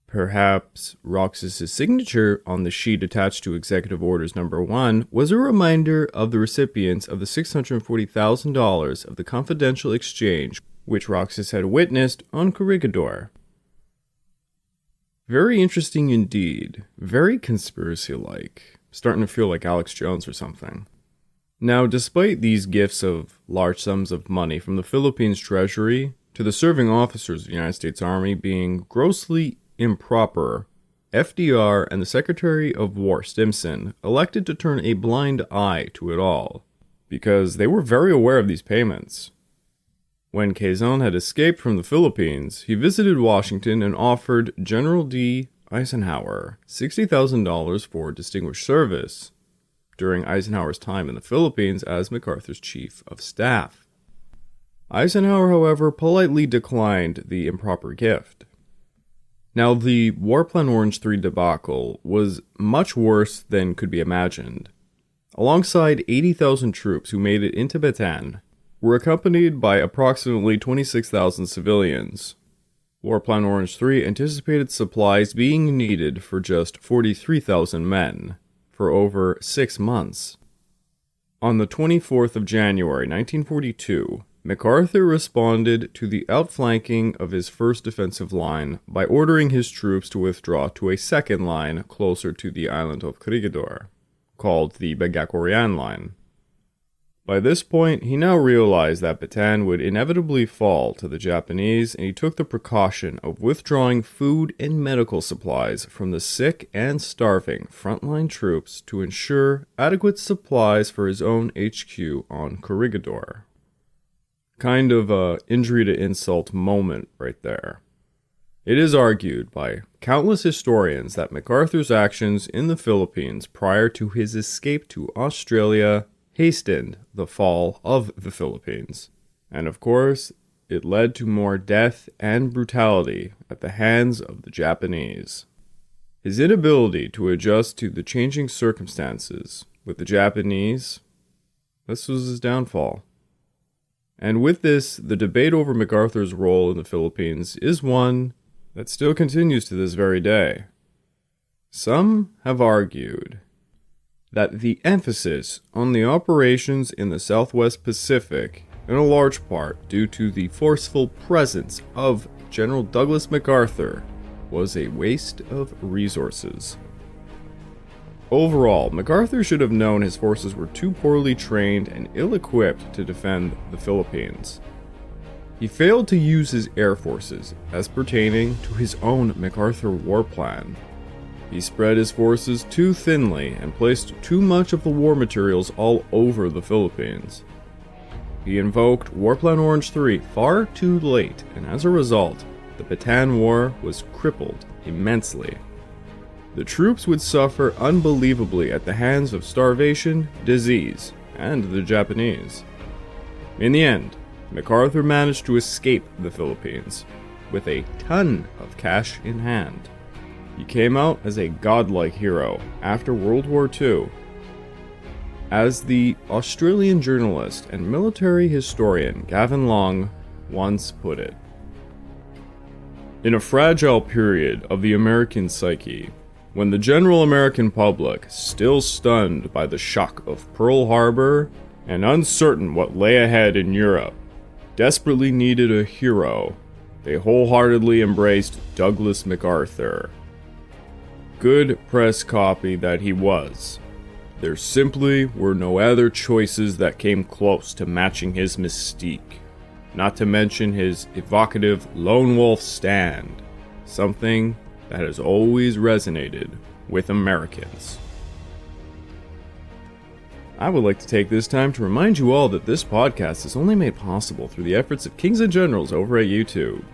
Perhaps Roxas' signature on the sheet attached to Executive Orders No. 1 was a reminder of the recipients of the $640,000 of the confidential exchange which Roxas had witnessed on Corregidor. Very interesting indeed. Very conspiracy-like. Starting to feel like Alex Jones or something. Now, despite these gifts of large sums of money from the Philippines Treasury to the serving officers of the United States Army being grossly improper, FDR and the Secretary of War Stimson elected to turn a blind eye to it all, because they were very aware of these payments. When Quezon had escaped from the Philippines, he visited Washington and offered General D. Eisenhower $60,000 for distinguished service during Eisenhower's time in the Philippines as MacArthur's chief of staff. Eisenhower, however, politely declined the improper gift. Now, the War Plan Orange 3 debacle was much worse than could be imagined. Alongside 80,000 troops who made it into Bataan, were accompanied by approximately 26,000 civilians. War Plan Orange 3 anticipated supplies being needed for just 43,000 men, for over 6 months. On the 24th of January 1942, MacArthur responded to the outflanking of his first defensive line by ordering his troops to withdraw to a second line closer to the island of Corregidor, called the Bagacorian Line. By this point, he now realized that Bataan would inevitably fall to the Japanese, and he took the precaution of withdrawing food and medical supplies from the sick and starving frontline troops to ensure adequate supplies for his own HQ on Corregidor. Kind of a injury to insult moment right there. It is argued by countless historians that MacArthur's actions in the Philippines prior to his escape to Australia hastened the fall of the Philippines. And of course, it led to more death and brutality at the hands of the Japanese. His inability to adjust to the changing circumstances with the Japanese, this was his downfall. And with this, the debate over MacArthur's role in the Philippines is one that still continues to this very day. Some have argued that the emphasis on the operations in the Southwest Pacific, in a large part due to the forceful presence of General Douglas MacArthur, was a waste of resources. Overall, MacArthur should have known his forces were too poorly trained and ill-equipped to defend the Philippines. He failed to use his air forces as pertaining to his own MacArthur war plan. He spread his forces too thinly and placed too much of the war materials all over the Philippines. He invoked War Plan Orange 3 far too late, and as a result, the Bataan War was crippled immensely. The troops would suffer unbelievably at the hands of starvation, disease, and the Japanese. In the end, MacArthur managed to escape the Philippines with a ton of cash in hand. He came out as a godlike hero after World War II. As the Australian journalist and military historian Gavin Long once put it, in a fragile period of the American psyche, when the general American public, still stunned by the shock of Pearl Harbor and uncertain what lay ahead in Europe, desperately needed a hero, they wholeheartedly embraced Douglas MacArthur. Good press copy that he was. There simply were no other choices that came close to matching his mystique, not to mention his evocative lone wolf stand, something that has always resonated with Americans. I would like to take this time to remind you all that this podcast is only made possible through the efforts of Kings and Generals over at YouTube.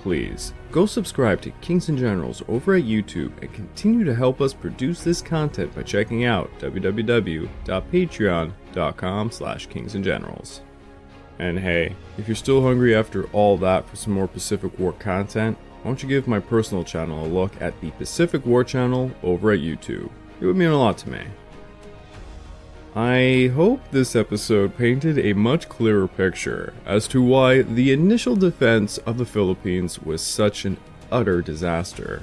Please, go subscribe to Kings and Generals over at YouTube and continue to help us produce this content by checking out www.patreon.com/kingsandgenerals. And hey, if you're still hungry after all that for some more Pacific War content, why don't you give my personal channel a look at the Pacific War channel over at YouTube. It would mean a lot to me. I hope this episode painted a much clearer picture as to why the initial defense of the Philippines was such an utter disaster.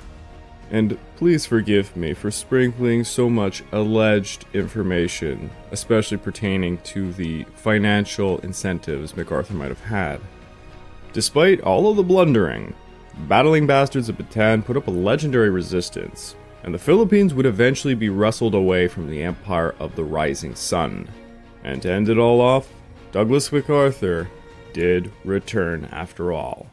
And please forgive me for sprinkling so much alleged information, especially pertaining to the financial incentives MacArthur might have had. Despite all of the blundering, battling bastards of Bataan put up a legendary resistance, and the Philippines would eventually be wrestled away from the empire of the rising sun. And to end it all off, Douglas MacArthur did return after all.